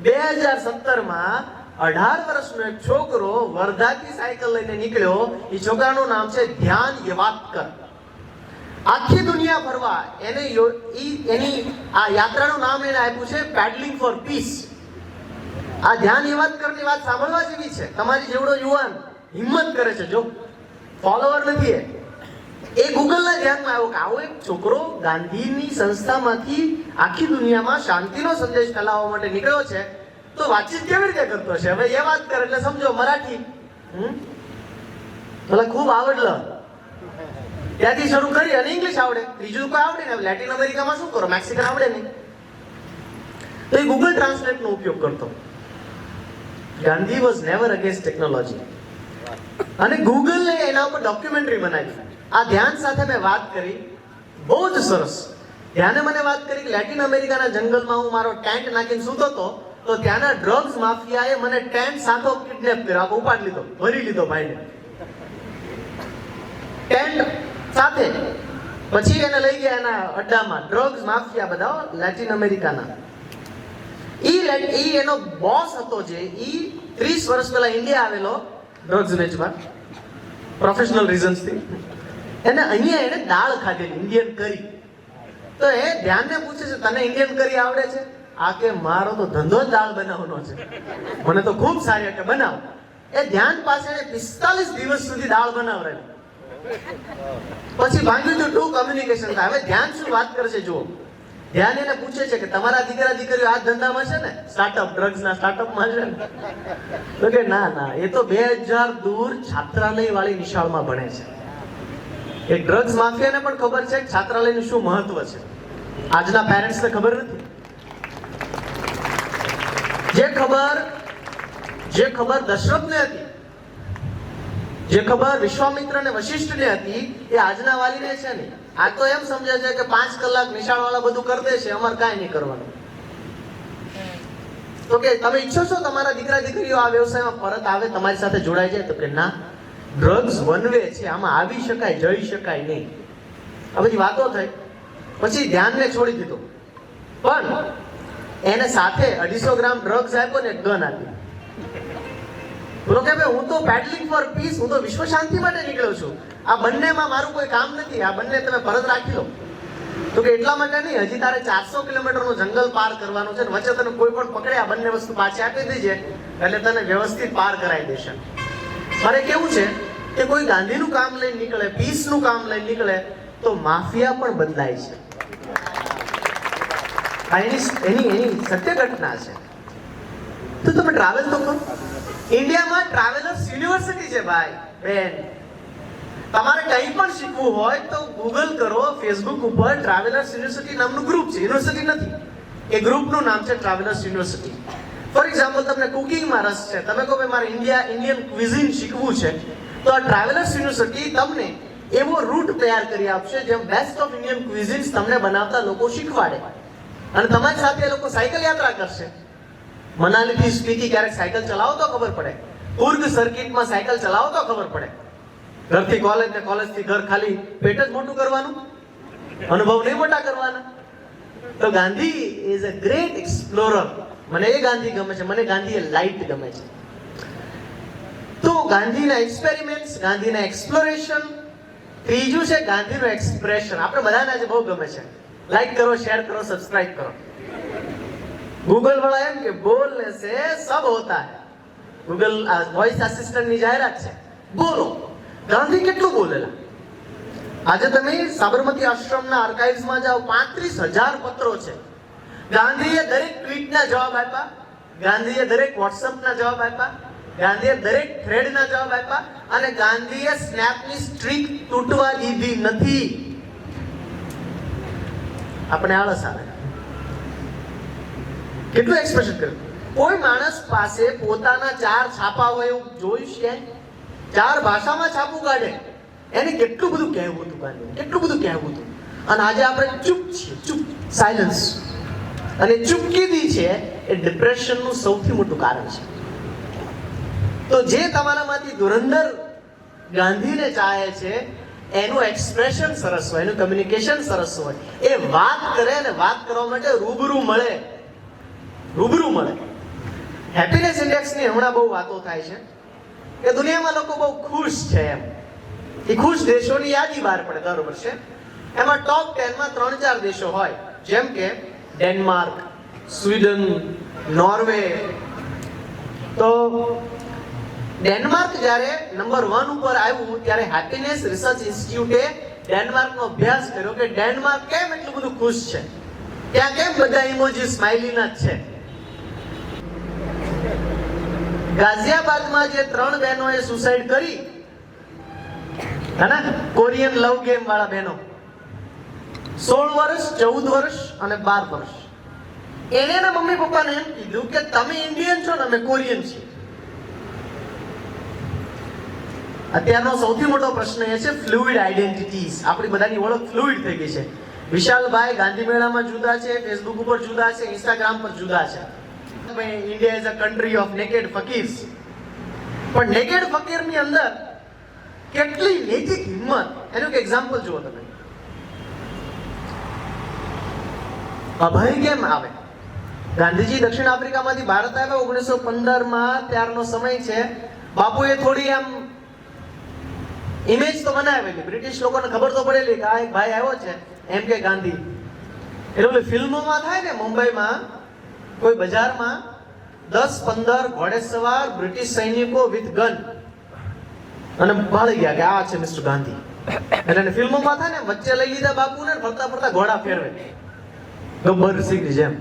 2017માં 18 વર્ષનો એક છોકરો વર્ધાથી સાયકલ લઈને નીકળ્યો. એ છોકરાનું નામ છે ધ્યાન યવાતકર. આખી દુનિયા ફરવા એની આ યાત્રાનું નામ એને આપ્યું છે પેડલિંગ ફોર પીસ. આ ધ્યાન યવાતકરની વાત સાંભળવા જેવી છે. તમારી જેવડો યુવાન હિંમત કરે છે, જો ફોલોવર નથી. એ ગૂગલના ધ્યાનમાં આવ્યો કે આવો એક છોકરો ગાંધીની સંસ્થામાંથી આખી દુનિયામાં શાંતિનો સંદેશ ફેલાવવા માટે નીકળ્યો છે, તો વાતચીત કેવી રીતે કરતો છે? હવે એ વાત કરે એટલે સમજો મરાઠી મને ખૂબ આવડલો, ત્યાંથી શરૂ કરી અને ઇંગ્લિશ આવડે, ત્રીજું કોઈ આવડે ને. લેટિન અમેરિકામાં શું કરો? મેક્સિકન આવડે નહીં, તો એ ગૂગલ ટ્રાન્સલેટનો ઉપયોગ કરતો. Gandhi was never against technology. અને ગૂગલે એના ઉપર ડોક્યુમેન્ટરી બનાવી. આ ધ્યાન સાથે મેં વાત કરી, બહુ જ સરસ. ધ્યાને મને વાત કરી કે લેટિન અમેરિકાના જંગલમાં હું મારો ટેન્ટ નાખીને સૂતો હતો તો ત્યાંના ડ્રગ્સ માફિયાએ મને ટેન્ટ સાથો કિડનેપ કર્યો, આખો ઉપાડી લીધો, ભરી લીધો ભાઈને ટેન્ટ સાથે. પછી એને લઈ ગયા એના અડ્ડામાં. ડ્રગ્સ માફિયા બધા લેટિન અમેરિકાના. ઈ એનો બોસ હતો જે ઈ 30 વર્ષ પહેલા ઇન્ડિયા આવેલો ડ્રગ્સ વેચવા પ્રોફેશનલ રીઝન્સથી. એને અહીંયા એને દાળ ખાધેલી ઇન્ડિયન કરી. તો એ ધ્યાનને પૂછે છે તને ઇન્ડિયન કરી આવડે છે? આ કે મારો તો ધંધો જ દાળ બનાવવાનો છે, મને તો ખૂબ સારી કે બનાવ. એ ધ્યાન પાસે એને 45 દિવસ સુધી દાળ બનાવડાવી. પછી ભાંગ્યું તો ટુ કમ્યુનિકેશન થાય. હવે ધ્યાન શું વાત કરશે જુઓ. ધ્યાન એને પૂછે છે કે તમારા દીકરા દીકરીઓ આ ધંધામાં છે ને, સ્ટાર્ટઅપ ડ્રગ્સના સ્ટાર્ટઅપમાં છે ને? તો કે ના ના, એ તો 2000 દૂર છાત્રાલય વાળી નિશાળમાં ભણે છે. એ ડ્રગ્સ માફિયાને પણ ખબર છે કે છાત્રાલયનું શું મહત્વ છે. આજના પેરેન્ટ્સને ખબર નથી. જે ખબર દશરથને હતી, જે ખબર વિશ્વામિત્ર અને વશિષ્ઠને હતી, એ આજના વાલીને છે નહીં. આ તો એમ સમજે છે કે 5 કલાક નિશાળ વાળા બધું કરી દે છે, અમારે કાંઈ નહીં કરવાનું. તો કે તમે ઈચ્છો છો તમારા દીકરા દીકરીઓ આ વ્યવસાયમાં પરત આવે, તમારી સાથે જોડાઈ જાય? તો કે ના, ડ્રગ્સ વન વે છે, આમાં આવી શકાય, જઈ શકાય નહીં. આ બધી વાતો થઈ. પછી ધ્યાનને છોડી દીધો, પણ એને સાથે 250 ગ્રામ ડ્રગ્સ આપ્યો ને ગન આપી. બોલો કે ભાઈ હું તો પેડલિંગ ફોર પીસ, હું તો વિશ્વ શાંતિ માટે નીકળ્યો છું, આ બંનેમાં મારું કોઈ કામ નથી, આ બંને તમે પરત રાખી લો. તો કે એટલા માટે નહીં, હજી તારે 400 કિલોમીટરનું જંગલ પાર કરવાનું છે, વચ્ચે તને કોઈ પણ પકડે આ બંને વસ્તુ પાછી આપી દેજે એટલે તને વ્યવસ્થિત પાર કરાવી દેશે. મારે કેવું છે કે કોઈ ગાંધીનું કામ લઈને નીકળે, પીસનું કામ લઈને નીકળે તો માફિયા પણ બદલાય છે. આ એની સત્ય ઘટના છે. તો તમે ટ્રાવેલ તો કરો. ઇન્ડિયામાં ટ્રાવેલર્સ યુનિવર્સિટી છે ભાઈ બેન. તમારે કંઈ પણ શીખવું હોય તો ગૂગલ કરો, ફેસબુક ઉપર ટ્રાવેલર્સ યુનિવર્સિટી નામનું ગ્રુપ છે. યુનિવર્સિટી નથી, એ ગ્રુપનું નામ છે ટ્રાવેલર્સ યુનિવર્સિટી. ફોર એક્ઝામ્પલ, તમને કુકિંગમાં રસ છે, તમે કહો ભાઈ મારે ઇન્ડિયન ક્વિઝિન શીખવું છે, તો આ ટ્રાવેલર્સ યુનિવર્સિટી તમને એવો રૂટ તૈયાર કરી આપશે જેમ બેસ્ટ ઓફ ઇન્ડિયન ક્વિઝિન્સ તમને બનાવતા લોકો શીખવાડે. અને તમારી સાથે એ લોકો સાયકલ યાત્રા કરશે. મનાલીથી સ્પીતિ ક્યારેક સાયકલ ચલાવો તો ખબર પડે, કુર્ગ સર્કિટમાં સાયકલ ચલાવો તો ખબર પડે. ઘરથી કોલેજ ને કોલેજથી ઘર ખાલી પેટ જ મોટું કરવાનું, અનુભવ નહીં મોટા કરવાના. તો Gandhi is a great explorer. મને એ ગાંધી ગમે છે, મને ગાંધી એ લાઇટ ગમે છે. તો ગાંધીના એક્સપેરિમેન્ટ્સ, ગાંધીના એક્સપ્લોરેશન. ત્રીજું છે ગાંધીનું એક્સપ્રેશન. આપણે બધાને આજે બહુ ગમે છે. લાઈક કરો, શેર કરો, સબસ્ક્રાઇબ કરો. ગૂગલ વાળા એમ કે બોલને સે સબ હોતા હૈ. ગૂગલ વોઇસ આસિસ્ટન્ટની જાહેરાત છે, બોલો. ગાંધી કેટલું બોલેલા. આજે તમે સાબરમતી આશ્રમના આર્કાઇવ્સમાં જાઓ, 35,000 પત્રો છે. ગાંધીએ દરેક ટ્વીટના જવાબ આપ્યા, ગાંધીએ દરેક વોટ્સએપના જવાબ આપ્યા, ગાંધીએ દરેક થ્રેડના જવાબ આપ્યા, અને ગાંધીએ સ્નેપની સ્ટ્રીક તૂટવા દીધી નથી. આપણે આળસ આવે. કેટલું એક્સપ્રેશન કર્યું. કોઈ માણસ પાસે પોતાના 4 છાપા હોય એવું જોયું છે? 4 ભાષામાં છાપું કાઢે. એને કેટલું બધું કહેવું હતું ગાંધીને, કેટલું બધું કહેવું હતું. અને આજે આપણે ચૂપ છીએ, ચૂપ, સાયલન્સ. અને ચૂપકીદી છે એ ડિપ્રેશનનું સૌથી મોટું કારણ છે. તો જે તમારામાંથી ધુરંધર ગાંધીને ચાહે છે, એનું એક્સપ્રેશન સરસ હોય, એનું કમ્યુનિકેશન સરસ હોય, એ વાત કરે અને વાત કરવા માટે રૂબરૂ મળે. હેપીનેસ ઇન્ડેક્સની હમણાં બહુ વાતો થાય છે કે દુનિયામાં લોકો બહુ ખુશ છે એમ. એ ખુશ દેશોની યાદી બહાર પડે દર વર્ષે. એમાં ટોપ 10માં 3-4 દેશો હોય, જેમ કે ડેનમાર્ક, સ્વીડન, નોર્વે. તો ડેનમાર્ક જ્યારે નંબર 1 ઉપર આવ્યું ત્યારે હેપીનેસ રિસર્ચ ઇન્સ્ટિટ્યૂટે ડેનમાર્કનો અભ્યાસ કર્યો કે ડેનમાર્ક કેમ એટલું બધું ખુશ છે, ત્યાં કેમ બધા ઇમોજી સ્માઇલીના જ છે. ગાઝિયાબાદમાં જે 3 બહેનોએ સુસાઇડ કરી, હે, કોરિયન લવ ગેમ વાળા બહેનો, 16 વર્ષ, 14 વર્ષ અને 12 વર્ષ. એને એના મમ્મી પપ્પાને એમ કીધું કે તમે ઇન્ડિયન છો ને અમે કોરિયન છીએ. અત્યારનો સૌથી મોટો પ્રશ્ન એ છે ફ્લુઇડ આઈડેન્ટિટીઝ. આપણી બધાની ઓળખ ફ્લુઇડ થઈ ગઈ છે. વિશાલભાઈ ગાંધી મેળામાં જુદા છે, ફેસબુક ઉપર જુદા છે, ઇન્સ્ટાગ્રામ પર જુદા છે. ભાઈ India is a country of naked fakirs, પણ નેકેડ ફકીરની અંદર કેટલી નૈતિક હિંમત, એનું એક એક્ઝામ્પલ જુઓ તમે. અભય કેમ આવે? ગાંધીજી દક્ષિણ આફ્રિકામાંથી ભારત આવ્યા 1915માં, ત્યારનો સમય છે. બાપુએ થોડી આમ ઇમેજ તો બનાવેલી, બ્રિટિશ લોકોને ખબર તો પડેલી કે આ એક ભાઈ આવ્યો છે એમ કે ગાંધી. એટલે ફિલ્મોમાં થાય ને, મુંબઈમાં કોઈ બજારમાં 10-15 ઘોડેસવાર બ્રિટિશ સૈનિકો વિથ ગન અને ભાળી ગયા કે આ છે મિસ્ટર ગાંધી. એટલે ફિલ્મોમાં થાય ને, વચ્ચે લઈ લીધા બાપુને, ફરતા ફરતા ઘોડા ફેરવે ગબ્બર સિંહની જેમ,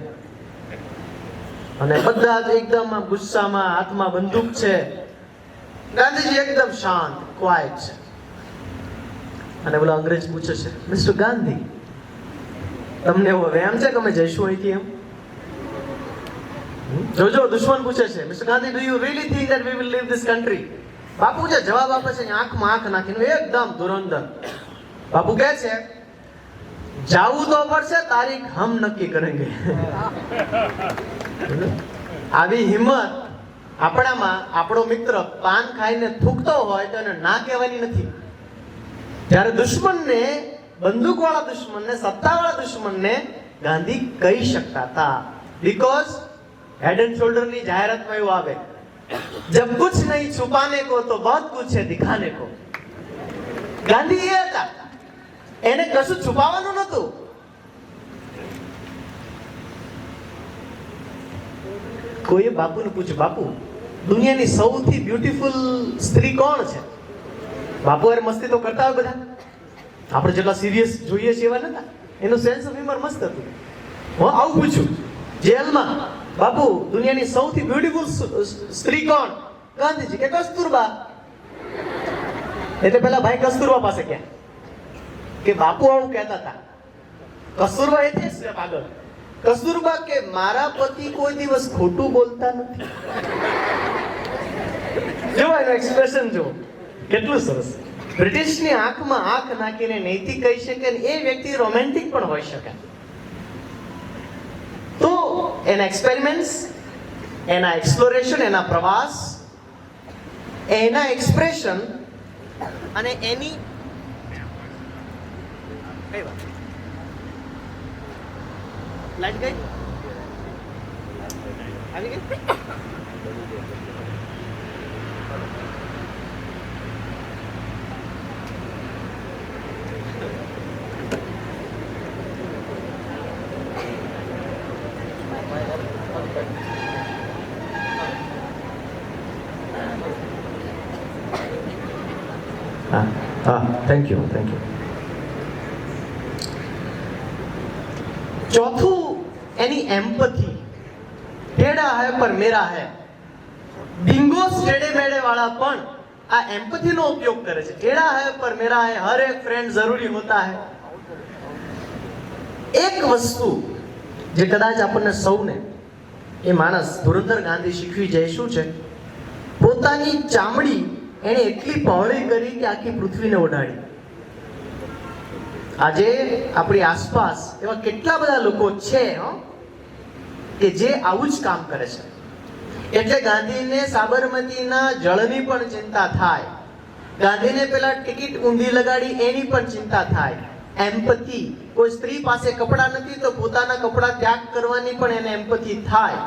અને બધા જ એકદમ ગુસ્સામાં, હાથમાં બંદૂક છે. ગાંધીજી એકદમ શાંત, ક્વાઇટ છે. અને બોલો અંગ્રેજ પૂછે છે, મિસ્ટર ગાંધી, તમને એવો વહેમ છે કે અમે જઈશું અહીંથી એમ? જોજો, દુશ્મન પૂછે છે, mister Gandhi, do you really think that we will leave this country? Bapu જે જવાબ આપે છે, આંખમાં આંખ નાખીને એકદમ ધુરંધર. બાપુ કહે છે, જાવું તો પડશે, તારીખ હમ નક્કી કરેંગે. આવી હિંમત આપણામાં, આપણો મિત્ર પાન ખાઈને થૂકતો હોય તો એને ના કહેવાની નથી. જ્યારે દુશ્મનને, બંદૂકવાળા દુશ્મનને, સત્તાવાળા દુશ્મનને ગાંધી કહી શકતા હતા. બીકોઝ હેડ એન્ડ શોલ્ડરની જાહેરાતમાં એવું આવે, જબ કુછ નહીં છુપાને કો તો બહુત કુછ હે દિખાને કો. ગાંધી એ હતા, એને કશું છુપાવવાનું નતું. કોઈએ બાપુને પૂછ્યું, બાપુ દુનિયાની સૌથી બ્યુટીફુલ સ્ત્રી કોણ છે? બાપુ અરે મસ્તી તો કરતા હોય બધા, આપણે જેટલા સિરિયસ જોઈએ છીએ એવા નતા. એનું સેન્સ ઓફ હ્યુમર મસ્ત હતું. હું આવું પૂછ્યું જેલમાં, બાપુ દુનિયાની સૌથી બ્યુટીફુલ સ્ત્રી કોણ? ગાંધીજી કે કસ્તુરબા. એટલે પેલા ભાઈ કસ્તુરબા પાસે ગયા કે બાપુ આવું કહેતા હતા. કસ્તુરબા એ છે આગળ. કસ્તુરબા કે મારા પતિ કોઈ દિવસ ખોટું બોલતા નથી. જો એનું એક્સપ્રેશન જો કેટલું સરસ. બ્રિટિશની આંખમાં આંખ નાખીને નૈતિક કહી શકે, એ વ્યક્તિ રોમેન્ટિક પણ હોઈ શકે. તો એના એક્સપેરિમેન્ટ્સ, એના એક્સપ્લોરેશન, એના પ્રવાસ, એના એક્સપ્રેશન અને એની કઈ વાત લાઈટ ગઈ આવી ગઈ. Thank you. ચોથું એની એમ્પથી. ટેढ़ा है पर मेरा है. ડિંગોસ ટેढ़े મેળે વાળા પણ આ એમ્પથી નો ઉપયોગ કરે છે. ટેढ़ा है पर मेरा है, हर एक फ्रेंड जरूरी होता है. એક વસ્તુ જે કદાચ આપણને સૌને, એ માણસ ધુરંધર ગાંધી શીખવી જાય શું છે, પોતાની ચામડી એને એટલી પહોળી કરી કે આખી પૃથ્વીને ઓઢાડી. આજે આપણી આસપાસ એવા કેટલા બધા લોકો છે કે જે આવું જ કામ કરે છે. એટલે ગાંધીને સાબરમતીના જળની પણ ચિંતા થાય, ગાંધીને પેલા ટિકિટ ઊંધી લગાડી એની પણ ચિંતા થાય. એમ્પથી, કોઈ સ્ત્રી પાસે કપડાં નથી તો પોતાના કપડાં ત્યાગ કરવાની પણ એને એમ્પથી થાય.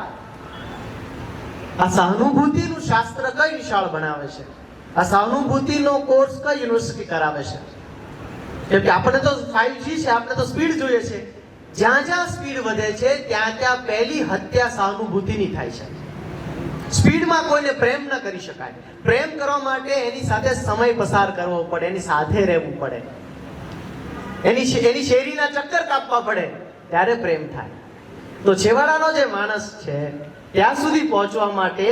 આ સહાનુભૂતિનું શાસ્ત્ર કઈ નિશાળ બનાવે છે? આ સહાનુભૂતિનો કોર્સ કઈ યુનિવર્સિટી કરાવે છે? કેમ કે આપણે તો 5G છે, આપણે તો સ્પીડ જોઈએ છે. જ્યાં જ્યાં સ્પીડ વધે છે ત્યાં ત્યાં પહેલી હત્યા સહાનુભૂતિની થાય છે. સ્પીડમાં કોઈને પ્રેમ ન કરી શકાય. પ્રેમ કરવા માટે એની સાથે સમય પસાર કરવો પડે, એની સાથે રહેવું પડે, એની શેરીના ચક્કર કાપવા પડે, ત્યારે પ્રેમ થાય. તો છેવાડાનો જે માણસ છે ત્યાં સુધી પહોંચવા માટે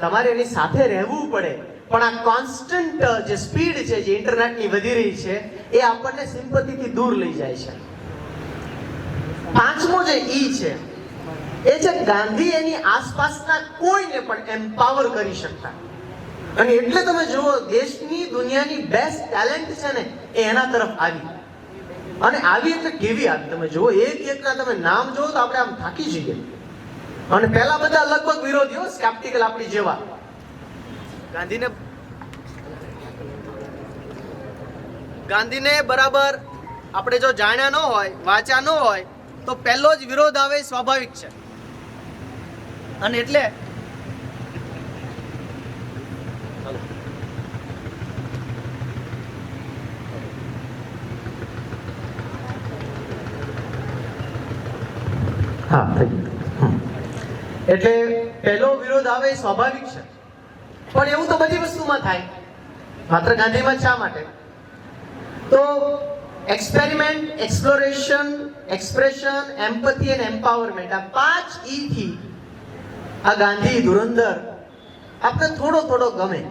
તમારે એની સાથે રહેવું પડે. પણ આ કોન્સ્ટન્ટ જે સ્પીડ છે, જે ઇન્ટરનેટની વધી રહી છે, એ આપણને સિમ્પથીથી દૂર લઈ જાય છે. પાંચમો જે ઈ છે એ છે ગાંધી એની આસપાસના કોઈને પણ એમ્પાવર કરી શકતા. અને એટલે તમે જુઓ, દેશની દુનિયાની બેસ્ટ ટેલેન્ટ છે ને એ એના તરફ આવી. અને આવી એટલે કેવી આવી તમે જુઓ, એક એકના તમે નામ જુઓ તો આપણે આમ થાકી જઈએ. અને પહેલા બધા લગભગ વિરોધીઓ સ્કેપ્ટિકલ આપણી જેવા ગાંધીને બરાબર આપણે જો જાણ્યા ન હોય, વાંચ્યા ન હોય તો પહેલો જ વિરોધ આવે એ સ્વાભાવિક છે. અને એટલે હા એટલે પહેલો વિરોધ આવે એ સ્વાભાવિક છે. પણ એવું તો બધી વસ્તુમાં થાય, માત્ર ગાંધીમાં શા માટે? તો experiment, exploration, expression, empathy and empowerment, આ 5 E થી આ ગાંધી ધુરંધર આપણે થોડો ગમે.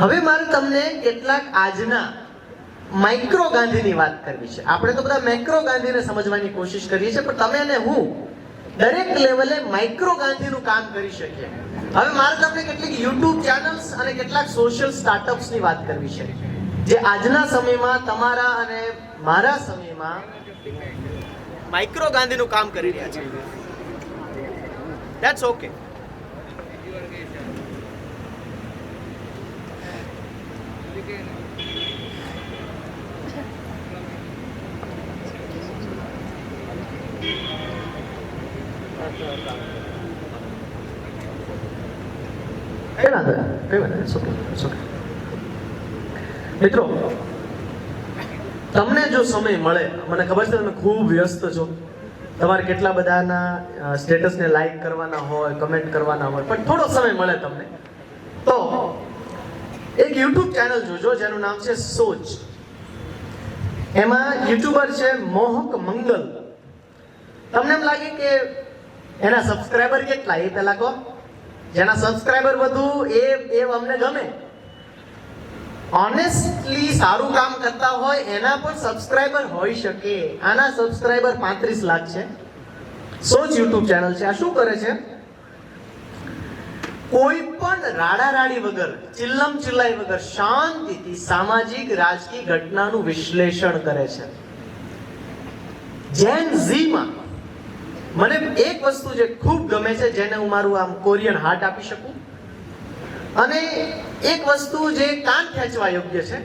હવે મારે તમને કેટલાક આજના માઇક્રો ગાંધીની વાત કરવી છે. આપણે તો બધા મેક્રો ગાંધીને સમજવાની કોશિશ કરીએ છીએ, પણ તમે અને હું દરેક લેવલે માઇક્રો ગાંધીનું કામ કરી શકીએ. હવે મારે તમને કેટલીક યુટ્યુબ ચેનલ્સ અને કેટલાક સોશિયલ સ્ટાર્ટઅપ્સની વાત કરવી છે, જે આજના સમયમાં તમારા અને મારા સમયમાં માઇક્રો ગાંધીનું કામ કરી રહ્યા છે. That's okay. મિત્રો, તમને જો સમય મળે, મને ખબર છે તમે ખૂબ વ્યસ્ત છો, તમારે કેટલા બધાના સ્ટેટસને લાઈક કરવાના હોય, કમેન્ટ કરવાના હોય, પણ થોડો સમય મળે તમને તો એક યુટ્યુબ ચેનલ જોજો જેનું નામ છે સોચ. એમાં યુટ્યુબર છે મોહક મંગલ. તમને એમ લાગે કે એના સબસ્ક્રાઇબર કેટલા, એ પહેલા કહો. જેના સબસ્ક્રાઇબર વધુ એ અમને ગમે. ઓનેસ્ટલી સારું કામ કરતા હોય એના પણ સબસ્ક્રાઇબર હોઈ શકે. આના સબસ્ક્રાઇબર 35 લાખ છે. સોચ યુટ્યુબ ચેનલ છે. આ શું કરે છે? કોઈ પણ રાડારાડી વગર, ચિલ્લમ ચિલ્લાઈ વગર શાંતિથી સામાજિક રાજકીય ઘટનાનું વિશ્લેષણ કરે છે. જેન ઝીમાં મને એક વસ્તુ જે ખૂબ ગમે છે, જેને હું મારું આમ કોરિયન હાર્ટ આપી શકું, અને એક વસ્તુ જે કાન ખેંચવા યોગ્ય છે,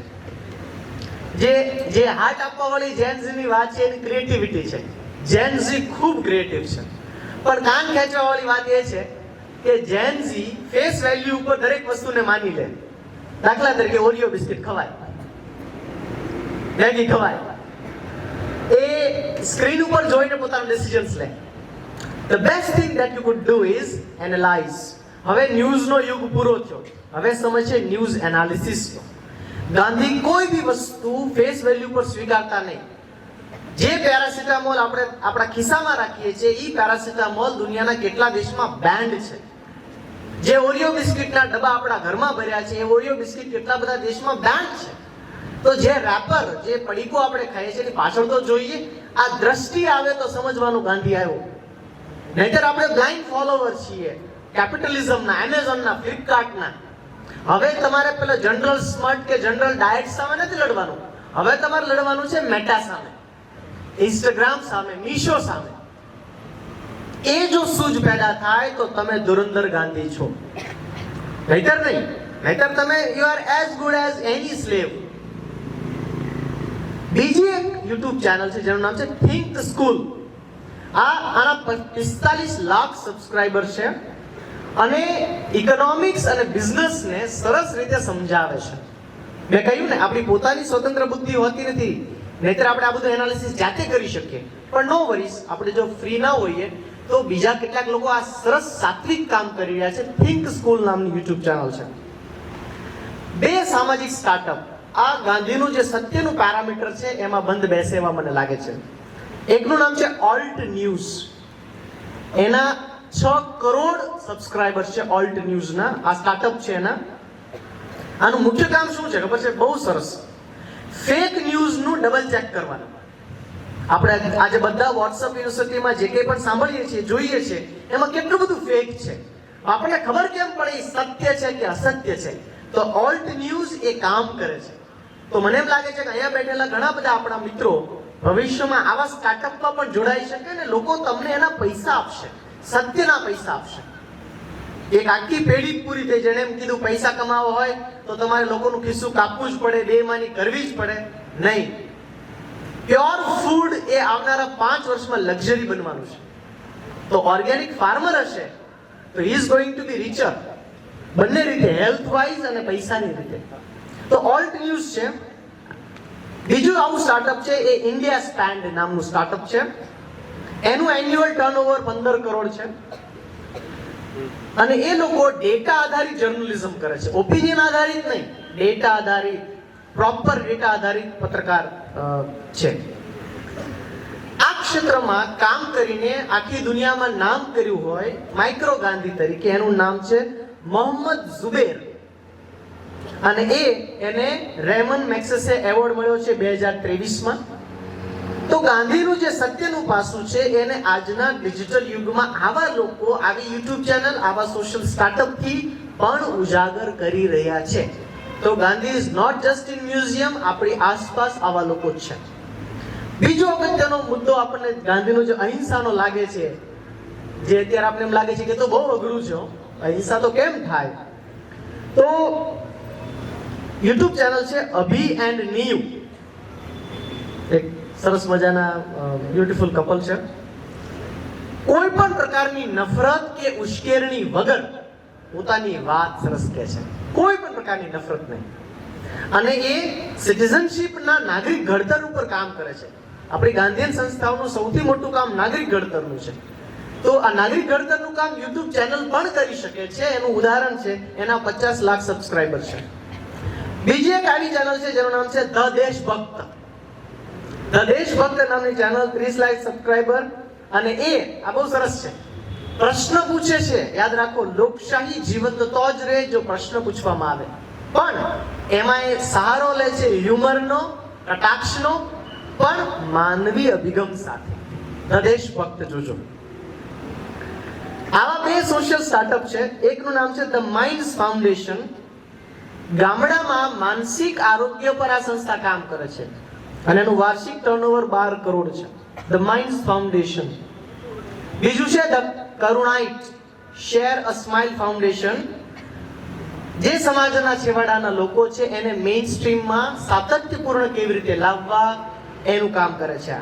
જે હાર્ટ આપવા વાળી જેન ઝીની વાત છે એની ક્રિએટિવિટી છે. જેન ઝી ખૂબ ક્રિએટિવ છે, પણ કાન ખેંચવા વાળી વાત એ છે કે જેન ઝી ફેસ વેલ્યુ ઉપર દરેક વસ્તુને માની લે. દાખલા તરીકે ઓરિયો બિસ્કિટ ખવાય, મેગી ખવાય, એ સ્ક્રીન ઉપર જોઈને પોતાનો ડિસિઝન્સ લે. The best thing that you could do is analyze. હવે ન્યૂઝનો યુગ પૂરો થયો, હવે સમય છે ન્યૂઝ એનાલિસિસનો. ગાંધી કોઈ બી વસ્તુ ફેસ વેલ્યુ પર સ્વીકારતા નહીં. જે પેરાસિટામોલ આપણે આપણા ખિસ્સામાં રાખીએ છીએ, એ પેરાસિટામોલ દુનિયાના કેટલા દેશમાં બેન્ડ છે. જે ઓરિયો બિસ્કિટના ડબ્બા આપણા ઘરમાં ભર્યા છે, એ ઓરિયો બિસ્કિટ કેટલા બધા દેશમાં બેન્ડ છે. તો જે રેપર, જે પડીકો આપણે ખાઈએ છીએ એની પાછળ તો જોઈએ. આ દ્રષ્ટિ આવે તો સમજવાનું ગાંધી આવ્યો. નહીતર આપણે બ્લાઇન્ડ ફોલોવર છીએ કેપિટલિઝમના, એમેઝોનના, ફ્લિપકાર્ટના. હવે તમારે પેલા જનરલ સ્માર્ટ કે જનરલ ડાયટ સામે નથી લડવાનું. હવે તમારે લડવાનું છે મેટા સામે, ઇન્સ્ટાગ્રામ સામે, મીશો સામે. એ જો સૂઝ પેદા થાય તો તમે ધુરંધર ગાંધી છો. નહીતર નહીં. નહીતર તમે you are as good as any slave. બીજી એક યુટ્યુબ ચેનલ છે જેનું નામ છે થિંક સ્કૂલ. આના 45 લાખ સબસ્ક્રાઇબર છે અને ઇકોનોમિક્સ અને બિઝનેસને સરસ રીતે સમજાવે છે. મેં કહ્યું ને, આપણી પોતાની સ્વતંત્ર બુદ્ધિ હોતી નથી, નહીતર આપણે આ બધું એનાલિસિસ જાતે કરી શકીએ. પણ નો વરીસ, આપણે જો ફ્રી ના હોઈએ તો બીજા કેટલાક લોકો આ સરસ સાત્વિક કામ કરી રહ્યા છે. થિંક સ્કૂલ નામની યુટ્યુબ ચેનલ છે. 2 સામાજિક સ્ટાર્ટઅપ આ ગાંધીનું જે સત્યનું પેરામીટર છે એમાં બંધ બેસે એવા મને લાગે છે. એકનું નામ છે ઓલ્ટ ન્યૂઝ. એના 6 કરોડ સબસ્ક્રાઇબર્સ છે ઓલ્ટ ન્યૂઝના. આ સ્ટાર્ટઅપ છે એના. આનું મુખ્ય કામ શું છે ખબર છે? બહુ સરસ. ફેક ન્યૂઝનું ડબલ ચેક કરવાનું. આપણે આજે બધા વોટ્સઅપ યુનિવર્સિટીમાં જે કંઈ પણ સાંભળીએ છીએ, જોઈએ છીએ, એમાં કેટલું બધું ફેક છે. આપણને ખબર કેમ પડે સત્ય છે કે અસત્ય છે? તો ઓલ્ટ ન્યૂઝ એ કામ કરે છે. તો મને એમ લાગે છે કે અહીંયા બેઠેલા ઘણા બધા આપણા મિત્રો ભવિષ્યમાં આવા સ્ટાર્ટઅપમાં પણ જોડાઈ શકે ને લોકો તમને એના પૈસા આપશે. સત્યના પૈસા આપશે. એક આખી પેઢી પૂરી થઈ. જેણે એમ કીધું પૈસા કમાવો હોય તો તમારે લોકોનું ખિસ્સું કાપવું જ પડે, બેઈમાની કરવી જ પડે. નહીં, પ્યોર ફૂડ એ આવનારા 5 વર્ષમાં લક્ઝરી બનવાનું છે. તો ઓર્ગેનિક ફાર્મર હશે તો હી ઇઝ ગોઈંગ ટુ બી રિચર, બંને રીતે, હેલ્થ વાઇઝ અને પૈસાની રીતે. તો ઓલ્ટ ન્યૂઝ છે. બીજું આવું સ્ટાર્ટઅપ છે એ ઇન્ડિયા સ્પેન્ડ નામનું સ્ટાર્ટઅપ છે. એનું એન્યુઅલ ટર્નઓવર 15 કરોડ છે અને એ લોકો ડેટા આધારિત જર્નલિઝમ કરે છે. ઓપિનિયન આધારિત નહીં, ડેટા આધારિત, પ્રોપર ડેટા આધારિત પત્રકાર છે. આ ક્ષેત્રમાં કામ કરીને આખી દુનિયામાં નામ કર્યું હોય માઇક્રો ગાંધી તરીકે, એનું નામ છે મોહમ્મદ ઝુબેર. અને એને રેમન મેક્સેસે એવોર્ડ મળ્યો છે 2023માં. તો ગાંધીનું જે સત્યનું પાસું છે એને આજના ડિજિટલ યુગમાં આવા લોકો, આવી યુટ્યુબ ચેનલ, આવા સોશિયલ સ્ટાર્ટઅપ થી પણ ઉજાગર કરી રહ્યા છે. તો Gandhi is not just in museum, આપણી આસપાસ આવા લોકો જ છે. બીજો અગત્યનો મુદ્દો આપણને ગાંધીનો જે અહિંસાનો લાગે છે, જે અત્યારે આપણે એમ લાગે છે કે તો બહુ અઘરું છે, અહિંસા તો કેમ થાય? તો યુટ્યુબ ચેનલ છે અભી એન્ડ નીવ, એક સરસ મજાના બ્યુટીફુલ કપલ છે. કોઈ પણ પ્રકારની નફરત કે ઉશ્કેરણી વગર પોતાની વાત સરસ કહે છે, કોઈ પણ પ્રકારની નફરત નહીં. અને એ સિટીઝનશીપના નાગરિક ઘડતર ઉપર કામ કરે છે. આપણી ગાંધીયન સંસ્થાઓનું સૌથી મોટું કામ નાગરિક ઘડતરનું છે. તો આ નાગરિક ઘડતરનું કામ યુટ્યુબ ચેનલ પણ કરી શકે છે. એનું ઉદાહરણ છે એના 50 લાખ સબસ્ક્રાઇબર છે. બીજી એક આવી ચેનલ છે જેનું નામ છે ધ દેશભક્ત. ધ દેશભક્ત નામની ચેનલ 30 લાખ સબસ્ક્રાઇબર. અને આ બહુ સરસ છે, પ્રશ્ન પૂછે છે. યાદ રાખો, લોકશાહી જીવંત તો જ રહે જો પ્રશ્ન પૂછવામાં આવે. પણ એમાં એ સહારો લે છે હ્યુમરનો, કટાક્ષનો, પણ માનવી અભિગમ સાથે. ધ દેશભક્ત જોજો. આવા 2 સોશિયલ સ્ટાર્ટઅપ છે. એકનું નામ છે ધ માઇન્ડ્સ ફાઉન્ડેશન. ગામડામાં માનસિક આરોગ્ય પર આ સંસ્થા કામ કરે છે અને એનું વાર્ષિક ટર્નઓવર 12 કરોડ છે. The minds foundation. બીજું છે ધ કરુણાઇટ શેર અ સ્માઇલ ફાઉન્ડેશન. જે સમાજના છેવાડાના લોકો છે એને મેઇન સ્ટ્રીમમાં સાતત્યપૂર્ણ કેવી રીતે લાવવા એનું કામ કરે છે.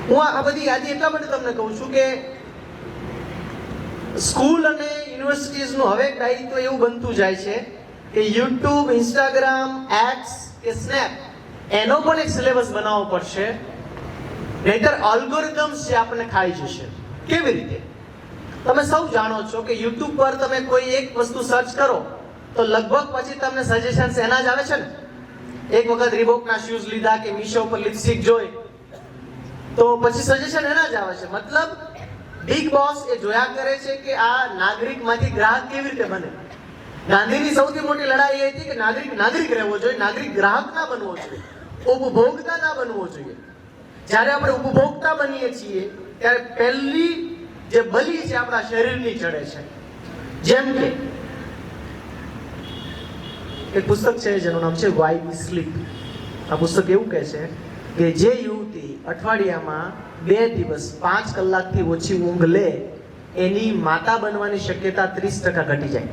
હું આ બધી યાદી એટલા માટે તમને કહું છું કે સ્કૂલ અને યુનિવર્સિટીઝનું હવે દાયિત્વ એવું બનતું જાય છે કે યુટ્યુબ, ઇન્સ્ટાગ્રામ, એક્સ કે સ્નેપ એનો પણ એક સિલેબસ બનાવવો પડશે, નહીતર અલ્ગોરિધમ્સ જે આપણને ખાઈ જશે. કેવી રીતે? તમે સૌ જાણો છો કે યુટ્યુબ પર તમે કોઈ એક વસ્તુ સર્ચ કરો તો લગભગ પછી તમને સજેશન્સ એના જ આવે છે ને. એક વખત રીબોકના શૂઝ લીધા કે મીશો પર લિપસ્ટિક જોઈ તો પછી સજેશન એના જ આવે છે. મતલબ બિગ બોસ એ જોયા કરે છે કે આ નાગરિકમાંથી ગ્રાહક કેવી રીતે બને. ગાંધીની સૌથી મોટી લડાઈ એ હતી કે નાગરિક રહેવો જોઈએ, નાગરિક ગ્રાહક ના બનવો જોઈએ, ઉપભોક્તા ના બનવો જોઈએ. જ્યારે આપણે ઉપભોક્તા બનીએ છીએ ત્યારે પહેલી જે બલી છે આપણા શરીરની ચડે છે. જેમ કે એક પુસ્તક છે જેનું નામ છે વાય વી સ્લીપ. આ પુસ્તક એવું કહે છે કે જે યુવતી અઠવાડિયામાં 2 દિવસ 5 કલાકથી ઓછી ઊંઘ લે એની માતા બનવાની શક્યતા 30% ઘટી જાય.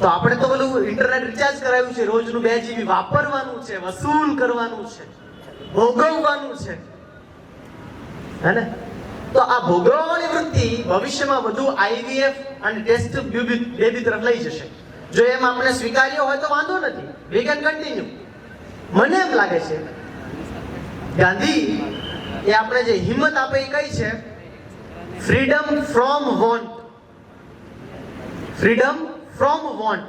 તો આપણે તો પેલું ઇન્ટરનેટ રિચાર્જ કરાવ્યું છે, રોજનું 2 GB વાપરવાનું છે, વસૂલ કરવાનું છે, ભોગવવાનું છે, હે ને? તો આ ભોગવવાની વૃત્તિ ભવિષ્યમાં વધુ IVF અને ટેસ્ટ બેબી તરફ લઈ જશે. જો એમ આપણે સ્વીકાર્ય હોય તો વાંધો નથી, વી કેન કન્ટિન્યુ. મને એમ લાગે છે ગાંધી એ આપણે જે હિંમત આપે એ કઈ છે? Freedom from want. Freedom from want.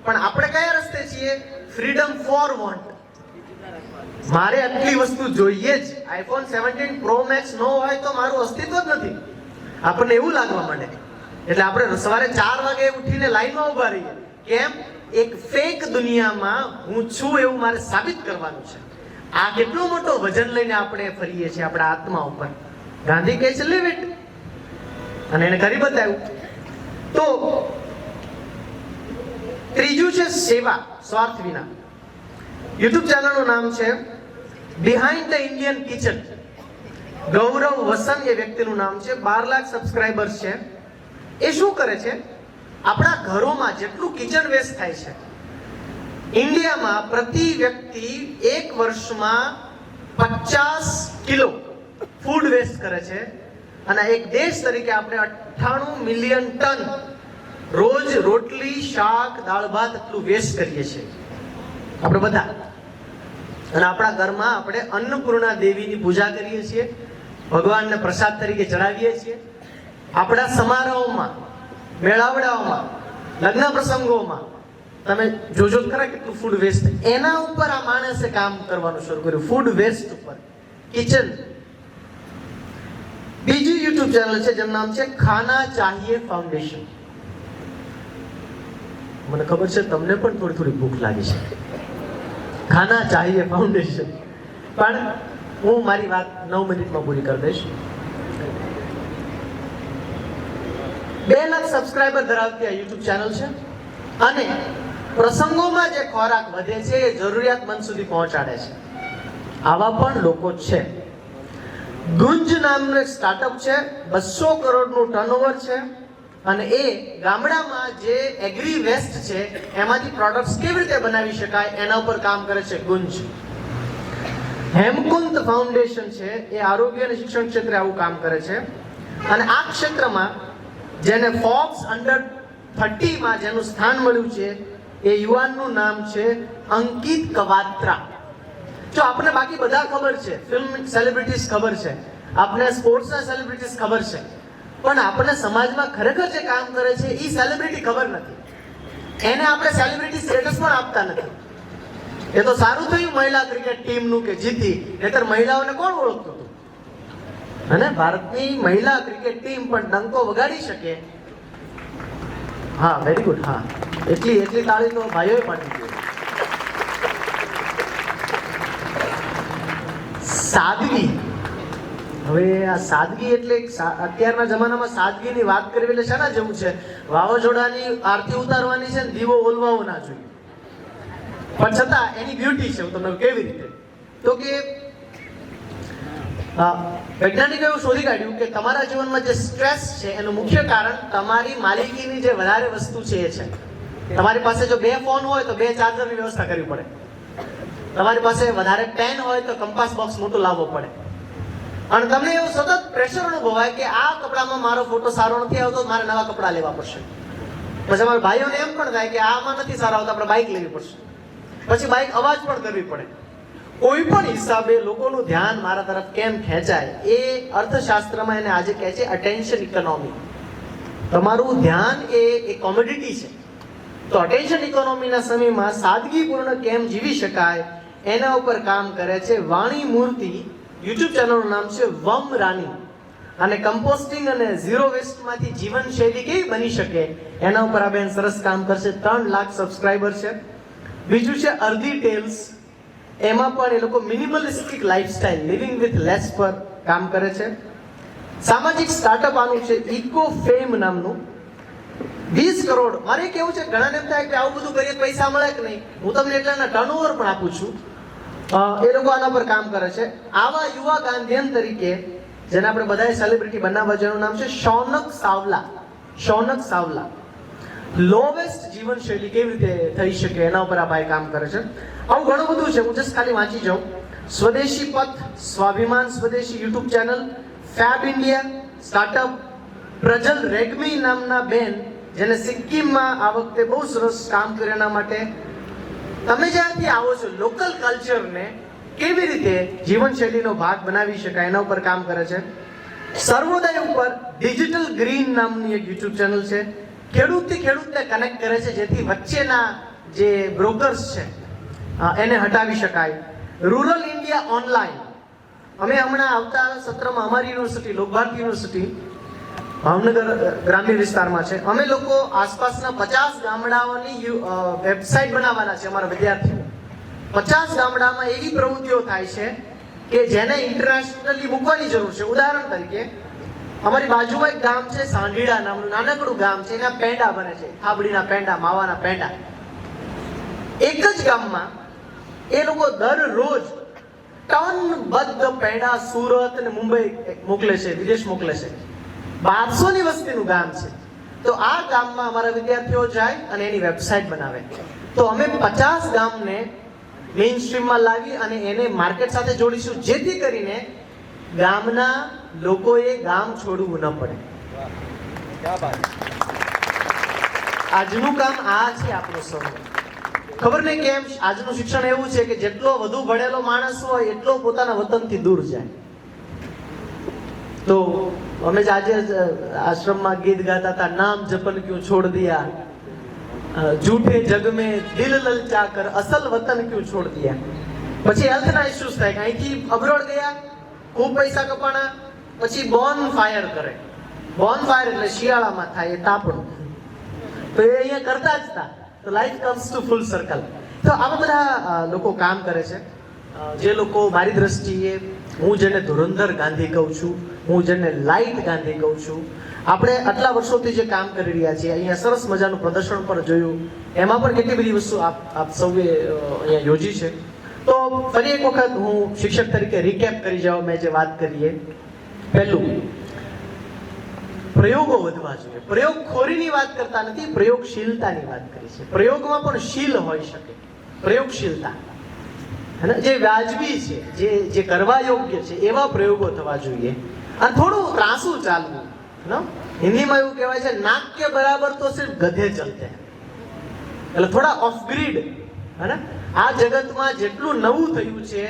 પણ આપણે કયા રસ્તે છીએ? Freedom for want. મારે આટલી વસ્તુ જોઈએ જ. આઈફોન 17 પ્રો મેક્સ ન હોય તો મારું અસ્તિત્વ જ નથી, આપણને એવું લાગવા માંડે. એટલે આપણે સવારે 4 વાગે ઉઠીને લાઈનમાં ઉભા રહીએ. કેમ? એક ફેક દુનિયામાં હું છું એવું મારે સાબિત કરવાનું છે. આ કેટલો મોટો વજન લઈને આપણે ફરીએ છીએ આપણા આત્મા ઉપર. ગાંધી કહે છે લીવ ઇટ, અને એને કરી બતાવ્યું. તો ત્રીજું છે સેવા, સ્વાર્થ વિના. યુટ્યુબ ચેનલનું નામ છે બિહાઇન્ડ ધ ઇન્ડિયન કિચન. ગૌરવ વસન એ વ્યક્તિનું નામ છે, 12 લાખ સબસ્ક્રાઇબર્સ છે. એ શું કરે છે? આપણા ઘરોમાં જેટલું કિચન વેસ્ટ થાય છે, ઇન્ડિયામાં પ્રતિ વ્યક્તિ એક વર્ષમાં 50 કિલો ફૂડ વેસ્ટ કરે છે. અને એક દેશ તરીકે આપણે 98 મિલિયન ટન રોજ રોટલી, શાક, દાળ ભાત એટલું વેસ્ટ કરીએ છીએ આપણે બધા. અને આપણા ઘરમાં આપણે અન્નપૂર્ણા દેવીની પૂજા કરીએ છીએ, ભગવાનને પ્રસાદ તરીકે ચડાવીએ છીએ. આપણા સમારોહમાં, મેળાવડાઓમાં, લગ્ન પ્રસંગોમાં તમે જોજો ખરા કેટલું ફૂડ વેસ્ટ. એના ઉપર આ માણસે કામ કરવાનું શરૂ કર્યું, ફૂડ વેસ્ટ ઉપર, કિચન. બીજી યુટ્યુબ ચેનલ છે જેનું નામ છે ખાના ચાહીએ ફાઉન્ડેશન. મને ખબર છે તમને પણ થોડી ભૂખ લાગી છે. ખાના ચાહીએ ફાઉન્ડેશન. પણ હું મારી વાત 9 મિનિટમાં પૂરી કરી દઈશ. 2 લાખ સબસ્ક્રાઇબર ધરાવતી આ યુટ્યુબ ચેનલ છે અને પ્રસંગોમાં જે ખોરાક વધે છે એ જરૂરિયાતમંદ સુધી પહોંચાડે છે. આવા પણ લોકો છે. ગુંજ નામનું એક સ્ટાર્ટઅપ છે, 200 કરોડનું ટર્નઓવર છે અને એ ગામડામાં જે એગ્રી વેસ્ટ છે એમાંથી પ્રોડક્ટ્સ કેવી રીતે બનાવી શકાય એના ઉપર કામ કરે છે ગુંજ. હેમકુંત ફાઉન્ડેશન છે, એ આરોગ્ય અને શિક્ષણ ક્ષેત્રે આવું કામ કરે છે. અને આ ક્ષેત્રમાં જેને ફોર્બ્સ અંડર 30 માં જેનું સ્થાન મળ્યું છે એ યુવાનનું નામ છે અંકિત કવાત્રા. જો આપણે બાકી બધા ખબર છે, ફિલ્મ સેલિબ્રિટીઝ ખબર છે, આપણે સ્પોર્ટ્સના સેલિબ્રિટીઝ ખબર છે, પણ આપણે સમાજમાં ખરેખર જે કામ કરે છે એ સેલિબ્રિટી ખબર નથી. એને આપણે સેલિબ્રિટી સ્ટેટસ પણ આપતા નથી. એ તો સારું થયું મહિલા ક્રિકેટ ટીમનું કે જીતી, નહીતર મહિલાઓને કોણ ઓળખતું હતું? અને ભારતની મહિલા ક્રિકેટ ટીમ પણ ડંકો વગાડી શકે. હા, વેરી ગુડ. હા, એટલી તાળી તો ભાઈઓએ પાડી દીધી. સાદગી. હવે આ સાદગી એટલે અત્યારના જમાનામાં સાદગીની વાત કરવી એટલે શાના જેવું છે? વાવાઝોડાની આરતી ઉતારવાની છે ને દીવો ઓલવાવો ના જોઈએ. પણ છતાં એની બ્યુટી છે. હું તમને કેવી રીતે તો કે વૈજ્ઞાનિકો એવું શોધી કાઢ્યું કે તમારા જીવનમાં જે સ્ટ્રેસ છે એનું મુખ્ય કારણ તમારી માલિકીની જે વધારે વસ્તુ છે એ છે. તમારી પાસે જો 2 ફોન હોય તો 2 ચાર્જરની વ્યવસ્થા કરવી પડે. તમારી પાસે વધારે પેન હોય તો કંપાસ બોક્સ મોટું લાવવો પડે. અને તમને એવું સતત પ્રેશર અનુભવાય કે આ કપડામાં મારો ફોટો સારો નથી આવતો, મારે નવા કપડા લેવા પડશે. પછી અમારા ભાઈઓને એમ પણ થાય કે આમાં નથી સારા આવતા, આપણે બાઇક લેવી પડશે. પછી બાઇક અવાજ પણ કરવી પડે. કોઈ પણ હિસાબે લોકોનું ધ્યાન મારા તરફ કેમ ખેંચાય એ અર્થશાસ્ત્રમાં એને આજે કહે છે અટેન્શન ઇકોનોમી. તમારું ધ્યાન એ કોમોડિટી છે. તો અટેન્શન ઇકોનોમીના સમયમાં સાદગીપૂર્ણ કેમ જીવી શકાય એના ઉપર કામ કરે છે વાણી મૂર્તિ. યુટ્યુબ ચેનલનું નામ છે વમ રાની. અને કમ્પોસ્ટિંગ અને ઝીરો વેસ્ટમાંથી જીવનશૈલી કેવી બની શકે એના ઉપર આ બેન સરસ કામ કરશે. 3 લાખ સબસ્ક્રાઇબર છે. બીજું છે અર્ધી ટેલ્સ. એમાં પણ એ લોકો minimalistic lifestyle, living with less પર કામ કરે છે. સામાજિક સ્ટાર્ટઅપ આનું છે ઇકો ફેમ નામનું. 20 કરોડ. મારે કેવું છે, ઘણાને એમ થાય કે આવું બધું કરીએ પૈસા મળે કે નહીં. હું તમને એટલાના ટર્નઓવર પણ આપું છું. એ લોકો આના પર કામ કરે છે. આવા યુવા ગાંધીયન તરીકે જેને આપણે બધાએ સેલિબ્રિટી બનાવવા, જેનું નામ છે શૌનક સાવલા. શૌનક સાવલા. લોવેસ્ટ જીવનશૈલી કેવી રીતે થઈ શકે એના ઉપર આ ભાઈ કામ કરે છે. આવું ઘણું બધું છે, હું જસ્ટ ખાલી વાંચી જાઉં. સ્વદેશી Path, Swabhiman Swadeshi YouTube channel, fab India startup, Prajal Regmi નામના બેન જેને સિક્કિમમાં આ વખતે બહુ સરસ કામ કર્યું. એના માટે તમે જ્યાંથી આવો છો લોકલ કલ્ચરને કેવી રીતે જીવનશૈલીનો ભાગ બનાવી શકાય એના ઉપર કામ કરે છે. સર્વોદય ઉપર ડિજિટલ ગ્રીન નામની એક યુટ્યુબ ચેનલ છે. ખેડૂતથી ખેડૂતને કનેક્ટ કરે છે જેથી વચ્ચેના જે બ્રોકર્સ છે એને હટાવી શકાય. Rural India online. અમે હમણાં આવતા સત્રમાં અમારી યુનિવર્સિટી, લોકભારતી યુનિવર્સિટી ભાવનગર ગ્રામ્ય વિસ્તારમાં છે, અમે લોકો આસપાસના 50 ગામડાઓની વેબસાઇટ બનાવવાના છે. અમારા વિદ્યાર્થીઓ 50 ગામડામાં એવી પ્રવૃત્તિઓ થાય છે કે જેને ઇન્ટરનેશનલી મૂકવાની જરૂર છે. ઉદાહરણ તરીકે અમારી બાજુમાં એક ગામ છે સાંઢીડા નામનું નાનકડું ગામ છે. એના પેંડા બને છે, થાબડીના પેંડા, માવાના પેંડા. એક જ ગામમાં એ લોકો દરરોજ ટનબદ્ધ પેડા સુરત અને મુંબઈ મોકલે છે, વિદેશ મોકલે છે. 1200 ની વસ્તીનું ગામ છે. તો આ ગામમાં અમારા વિદ્યાર્થીઓ જાય અને એની વેબસાઇટ બનાવે. તો અમે 50 ગામને મેઇન સ્ટ્રીમમાં લાવી અને એને માર્કેટ સાથે જોડીશું, જેથી કરીને ગામના લોકોએ ગામ છોડવું ન પડે. આજનું કામ આ છે આપણું સૌનું. ખબર નહીં કેમ આજનું શિક્ષણ એવું છે કે જેટલો વધુ ભણેલો માણસ હોય એટલો પોતાના વતનથી દૂર જાય. તો અમે જ આજે આશ્રમમાં ગીત ગાતા હતા, નામ જપન ક્યું છોડ દિયા, झूठे जग में दिल ललचा कर असल वतन क्यों छोड़ दिया. પછી હેલ્થના ઇશ્યુઝ થાય કે અહીંથી અબ્રોડ ગયા, ખૂબ પૈસા કપાણા, પછી બોન ફાયર કરે. બોન ફાયર એટલે શિયાળામાં થાય એ તાપણું, તો એ અહીંયા કરતા જ હતા. તો life comes to full circle. તો આવા બધા લોકો કામ કરે છે. જે લોકો મારી દ્રષ્ટિએ, હું જેને ધુરંધર ગાંધી કહું છું, હું જેને લાઇટ ગાંધી કહું છું, આપણે આટલા વર્ષોથી જે કામ કરી રહ્યા છીએ, અહીંયા સરસ મજાનું પ્રદર્શન પણ જોયું, એમાં પણ કેટલી બધી વસ્તુ આપ સૌએ અહીંયા યોજી છે. તો ફરી એક વખત હું શિક્ષક તરીકે રિકેપ કરી જાઉં મેં જે વાત કરીએ. પહેલું, પ્રયોગો વધવા જોઈએ. પ્રયોગખોરીની વાત કરતા નથી, પ્રયોગશીલતાની વાત કરી છે. પ્રયોગમાં પણ શીલ હોઈ શકે, પ્રયોગશીલતા જે વ્યાજબી છે, જે કરવા યોગ્ય છે એવા પ્રયોગો થવા જોઈએ. અને થોડું ત્રાસું ચાલવું. હિન્દીમાં એવું કહેવાય છે, નાક કે બરાબર તો સિર્ફ ગધે ચલતે. એટલે થોડા ઓફ ગ્રીડ. આ જગતમાં જેટલું નવું થયું છે,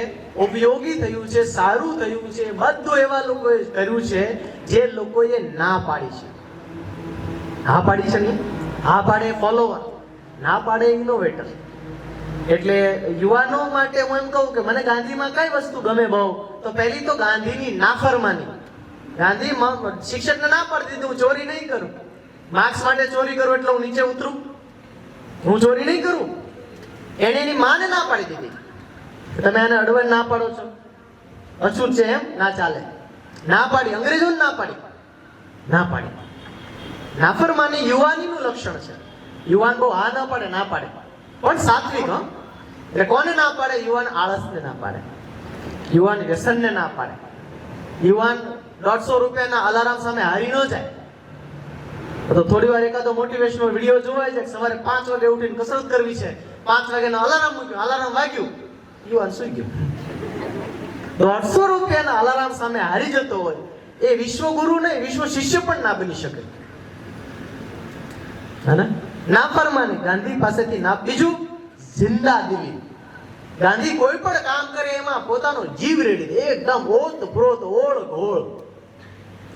ઉપયોગી થયું છે, સારું થયું છે, બધું એવા લોકોએ કર્યું છે જે લોકોએ ના પાડી છે. હા પાડી છે નહીં, હા પાડે ફોલોવર, ના પાડે ઇનોવેટર. એટલે યુવાનો માટે હું એમ કહું કે મને ગાંધીમાં કઈ વસ્તુ ગમે બહુ, તો પહેલી તો ગાંધીની નાફરમાની. ગાંધી શિક્ષકને ના પાડી દીધું, હું ચોરી નહીં કરું. માર્ક્સ માટે ચોરી કરું એટલે હું નીચે ઉતરું, હું ચોરી નહીં કરું. એને એની માને ના પાડી દીધી. તમે આને અડવણ ના પાડો છો, અછૂત છે એમ ના ચાલે. ના પાડી, અંગ્રેજોને ના પાડી, ના પાડી. નાફરમાની યુવાનીનું લક્ષણ છે. યુવાન બહુ હા ના પાડે, ના પાડે, પણ સાત્વિક. એટલે કોને ના પાડે? યુવાન આળસને ના પાડે, યુવાન વ્યસનને ના પાડે, યુવાન 150 રૂપિયાના અલાર્મ સામે હારી ન જાય. તો થોડી વાર એકાદો મોટિવેશનલ વિડીયો જોવાય છે, સવારે 5 વાગે ઉઠીને કસરત કરવી છે, 5 વાગ્યાનો અલાર્મ મૂક્યો, અલાર્મ વાગ્યું, યુવાન સુઈ ગયો. 150 રૂપિયાના અલાર્મ સામે હારી જતો હોય એ વિશ્વગુરુ નહીં, વિશ્વ શિષ્ય પણ ના બની શકે. ના ફરમાની ગાંધી પાસેથી ના. બીજું, જિંદા દિલી. ગાંધી કોઈ પણ કામ કરે એમાં પોતાનો જીવ રેડી દે, એકદમ ઓત પ્રોત ઓળ ઘોળ.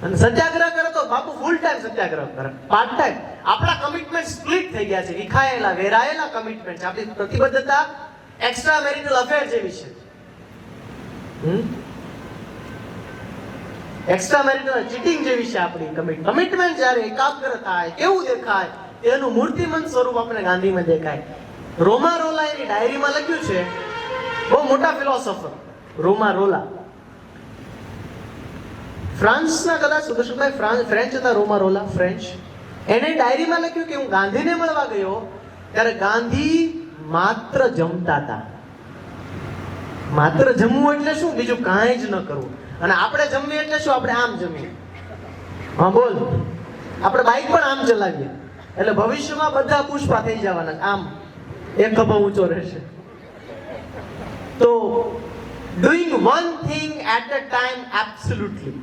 અને સત્યાગ્રહ કરે તો બાપુ ફૂલ ટાઈમ સત્યાગ્રહ કરે, પાર્ટ ટાઈમ. આપણા કમિટમેન્ટ સ્પ્લિટ થઈ ગયા છે, વિખાયેલા વેરાયેલા કમિટમેન્ટ છે. આપણી પ્રતિબદ્ધતા એક્સ્ટ્રા મેરિટલ અફેર જેવી છે. એક્સ્ટ્રા મેરિટલ ચીટિંગ જેવી છે આપણી કમિટમેન્ટ. જ્યારે એકાગ્ર થાય, કેવું દેખાય એનું મૂર્તિમંત સ્વરૂપ આપણે ગાંધીમાં દેખાય. રોમા રોલા એની ડાયરીમાં લખ્યું છે, બહુ મોટા ફિલોસોફર રોમા રોલા, ફ્રાન્સના કદાચ સુદર્શનભાઈ ફ્રેન્ચ હતા, રોમા રોલા ફ્રેન્ચ. એને ડાયરીમાં લખ્યું કે હું ગાંધીને મળવા ગયો ત્યારે ગાંધી માત્ર જમતા હતા. માત્ર જમવું એટલે શું? બીજું કાંઈ જ ન કરવું. અને આપણે જમીએ એટલે શું? આપણે આમ જમીએ. હા બોલ, આપણે બાઇક પણ આમ ચલાવીએ. એટલે ભવિષ્યમાં બધા પુષ્પા થઈ જવાના, આમ એક ખભો ઊંચો રહેશે. તો doing one thing at a time, absolutely,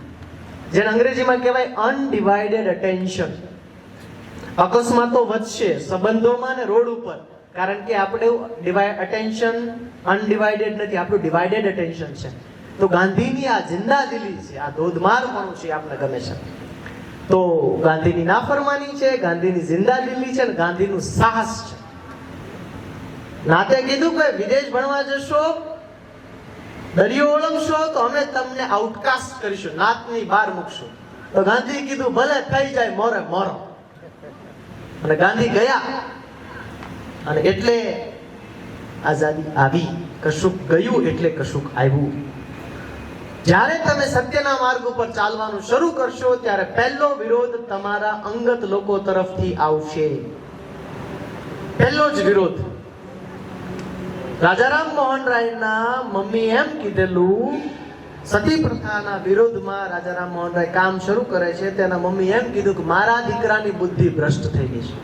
જેને અંગ્રેજીમાં કહેવાય અનડિવાઇડેડ અટેન્શન. અકસ્માતો વધશે સંબંધોમાં ને રોડ ઉપર, કારણ કે આપણે અટેન્શન અનડિવાઇડેડ નથી, આપણું ડિવાઇડેડ અટેન્શન છે. તો ગાંધીની આ જિંદાદિલી છે, આ ધોધમારપણું છે, આપણે ગમે છે. તો ગાંધીની નાફરમાની છે, ગાંધીની જિંદાદિલી છે, અને ગાંધીનું સાહસ છે. નાતે કીધું કે વિદેશ ભણવા જશો, દરિયો ઓળંગશો તો અમે તમને આઉટકાસ્ટ કરીશું, નાતની બહાર મૂકશું. તો ગાંધી કીધું ભલે થઈ જાય મોરે મોરો. અને ગાંધી ગયા, અને એટલે આઝાદી આવી. કશુંક ગયું એટલે કશુંક આવ્યું. જ્યારે તમે સત્યના માર્ગ ઉપર ચાલવાનું શરૂ કરશો ત્યારે પહેલો વિરોધ તમારા અંગત લોકો તરફથી આવશે. પહેલો જ વિરોધ. રાજારામ મોહન રાયના મમ્મી એમ કીધેલું, સતી પ્રથાના વિરોધમાં રાજારામ મોહન રાય કામ શરૂ કરે છે. તેના મમ્મી એમ કીધું કે મારા દીકરાની બુદ્ધિ ભ્રષ્ટ થઈ ગઈ છે.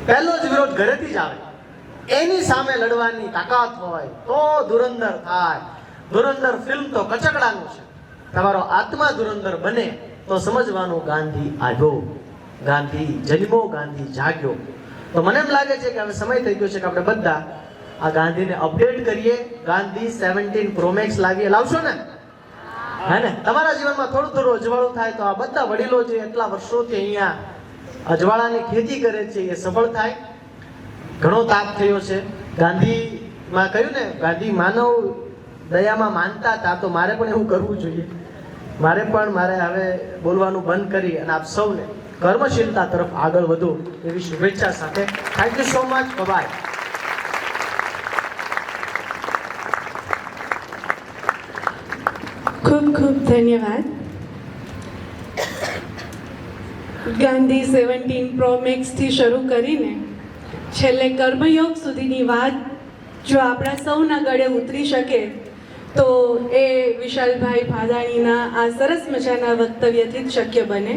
પહેલો જ વિરોધ ઘરેથી જ આવે. એની સામે લડવાની તાકાત હોય તો ધુરંધર થાય. ધુરંધર ફિલ્મ તો કચકડાનું છે. તમારો આત્મા ધુરંધર બને તો સમજવાનું ગાંધી આવ્યો, ગાંધી જન્મો, ગાંધી જાગ્યો. તો મને એમ લાગે છે કે હવે સમય થઈ ગયો છે કે આપણે બધા આ ગાંધીને અપડેટ કરીએ. ગાંધી 17 Pro Max લાવીએ. લાવશો ને? હે ને? તમારા જીવનમાં થોડું થોડું અજવાળું થાય તો આ બધા વડીલો જે એટલા વર્ષોથી અહીંયા અજવાળાની ખેતી કરે છે એ સફળ થાય. ઘણો તાપ થયો છે. ગાંધીમાં કહ્યું ને, ગાંધી માનવ દયામાં માનતા હતા. તો મારે પણ એવું કરવું જોઈએ. મારે હવે બોલવાનું બંધ કરી અને આપ સૌને કર્મશીલતા તરફ આગળ વધો એવી શુભેચ્છા સાથે thank you so much. Bye. ખૂબ ખૂબ ધન્યવાદ. ગાંધી 17 Pro Max થી શરૂ કરીને છેલ્લે કર્મયોગ સુધીની વાત જો આપણા સૌના ગળે ઉતરી શકે તો એ વિશાલભાઈ ભાદાણીના આ સરસ મજાના વક્તવ્યથી જ શક્ય બને.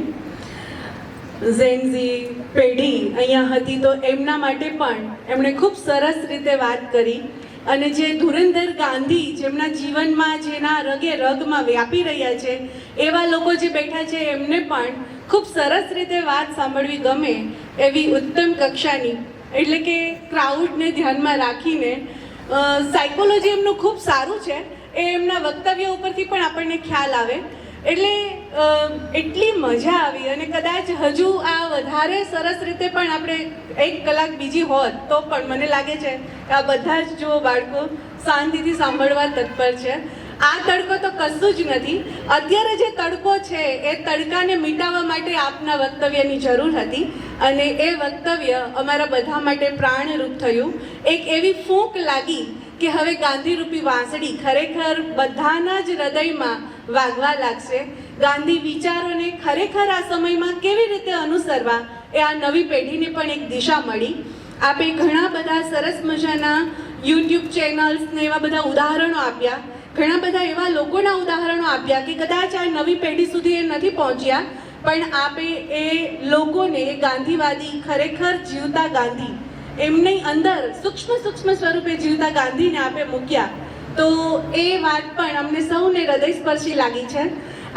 ઝેનઝી પેઢી અહીંયા હતી તો એમના માટે પણ એમણે ખૂબ સરસ રીતે વાત કરી. અને જે ધુરંધર ગાંધી જેમના જીવનમાં, જેના રગે રગમાં વ્યાપી રહ્યા છે એવા લોકો જે બેઠા છે એમને પણ ખૂબ સરસ રીતે વાત સાંભળવી ગમે એવી ઉત્તમ કક્ષાની, એટલે કે ક્રાઉડને ધ્યાનમાં રાખીને સાયકોલોજી એમનું ખૂબ સારું છે. એ એમના વક્તવ્ય ઉપરથી પણ આપણને ખ્યાલ આવે. એટલે એટલી મજા આવી અને કદાચ હજુ આ વધારે સરસ રીતે પણ આપણે 1 કલાક બીજી હોત તો પણ મને લાગે છે કે આ બધા જ જો બાળકો શાંતિથી સાંભળવા તત્પર છે. આ તડકો તો કશું જ નથી. અત્યારે જે તડકો છે એ તડકાને મિટાવવા માટે આપના વક્તવ્યની જરૂર હતી અને એ વક્તવ્ય અમારા બધા માટે પ્રાણરૂપ થયું. એક એવી ફૂંક લાગી કે હવે ગાંધીરૂપી વાંસળી ખરેખર બધાના જ હૃદયમાં વાગવા લાગશે. ગાંધી વિચારોને ખરેખર આ સમયમાં કેવી રીતે અનુસરવા એ આ નવી પેઢીને પણ એક દિશા મળી. આપે ઘણા બધા સરસ મજાના યુટ્યુબ ચેનલ્સ ને એવા બધા ઉદાહરણો આપ્યા. ઘણા બધા એવા લોકોના ઉદાહરણો આપ્યા કે કદાચ આ નવી પેઢી સુધી એ નથી પહોંચ્યા, પણ આપે એ લોકોને ગાંધીવાદી, ખરેખર જીવતા ગાંધી, એમની અંદર સૂક્ષ્મ સ્વરૂપે જીવતા ગાંધીને આપે મૂક્યા. તો એ વાત પણ અમને સૌને હૃદયસ્પર્શી લાગી છે.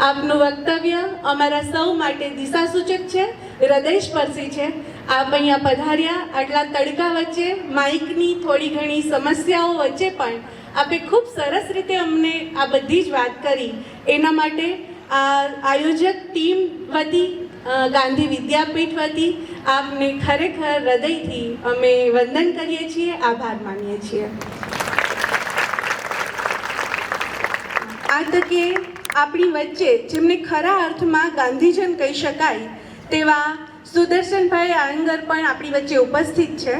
આપનું વક્તવ્ય અમારા સૌ માટે દિશાસૂચક છે, હૃદયસ્પર્શી છે. આપ અહીંયા પધાર્યા આટલા તડકા વચ્ચે, માઇકની થોડી ઘણી સમસ્યાઓ વચ્ચે પણ આપે ખૂબ સરસ રીતે અમને આ બધી જ વાત કરી. એના માટે આ આયોજક ટીમ વતી, ગાંધી વિદ્યાપીઠ વતી આપને ખરેખર હૃદયથી અમે વંદન કરીએ છીએ, આભાર માનીએ છીએ. આ તકે આપણી વચ્ચે જેમને ખરા અર્થમાં ગાંધીજન કહી શકાય તેવા સુદર્શનભાઈ આંગર પણ આપણી વચ્ચે ઉપસ્થિત છે.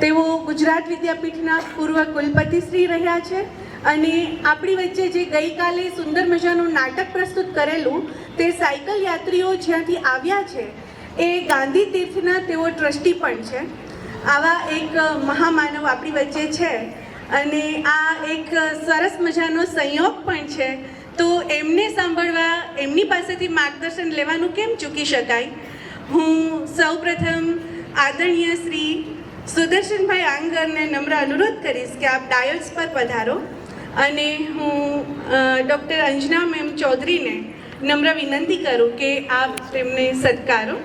તેઓ ગુજરાત વિદ્યાપીઠના પૂર્વ કુલપતિ શ્રી રહ્યા છે અને આપણી વચ્ચે જે ગઈકાલે સુંદર મજાનું નાટક પ્રસ્તુત કરેલું તે સાયકલ યાત્રીઓ જ્યાંથી આવ્યા છે એ ગાંધી તીર્થના તેઓ ટ્રસ્ટી પણ છે. આવા એક મહામાનવ આપણી વચ્ચે છે અને આ એક સરસ મજાનો સંયોગ પણ છે. તો એમને સાંભળવા, એમની પાસેથી માર્ગદર્શન લેવાનું કેમ ચૂકી શકાય. હું સૌપ્રથમ આદરણીય શ્રી સુદર્શનભાઈ આંગરને નમ્ર અનુરોધ કરીશ કે આપ ડાયસ પર પધારો અને હું ડૉક્ટર અંજના મેમ ચૌધરીને નમ્ર વિનંતી કરું કે આપ તેમને સત્કારો.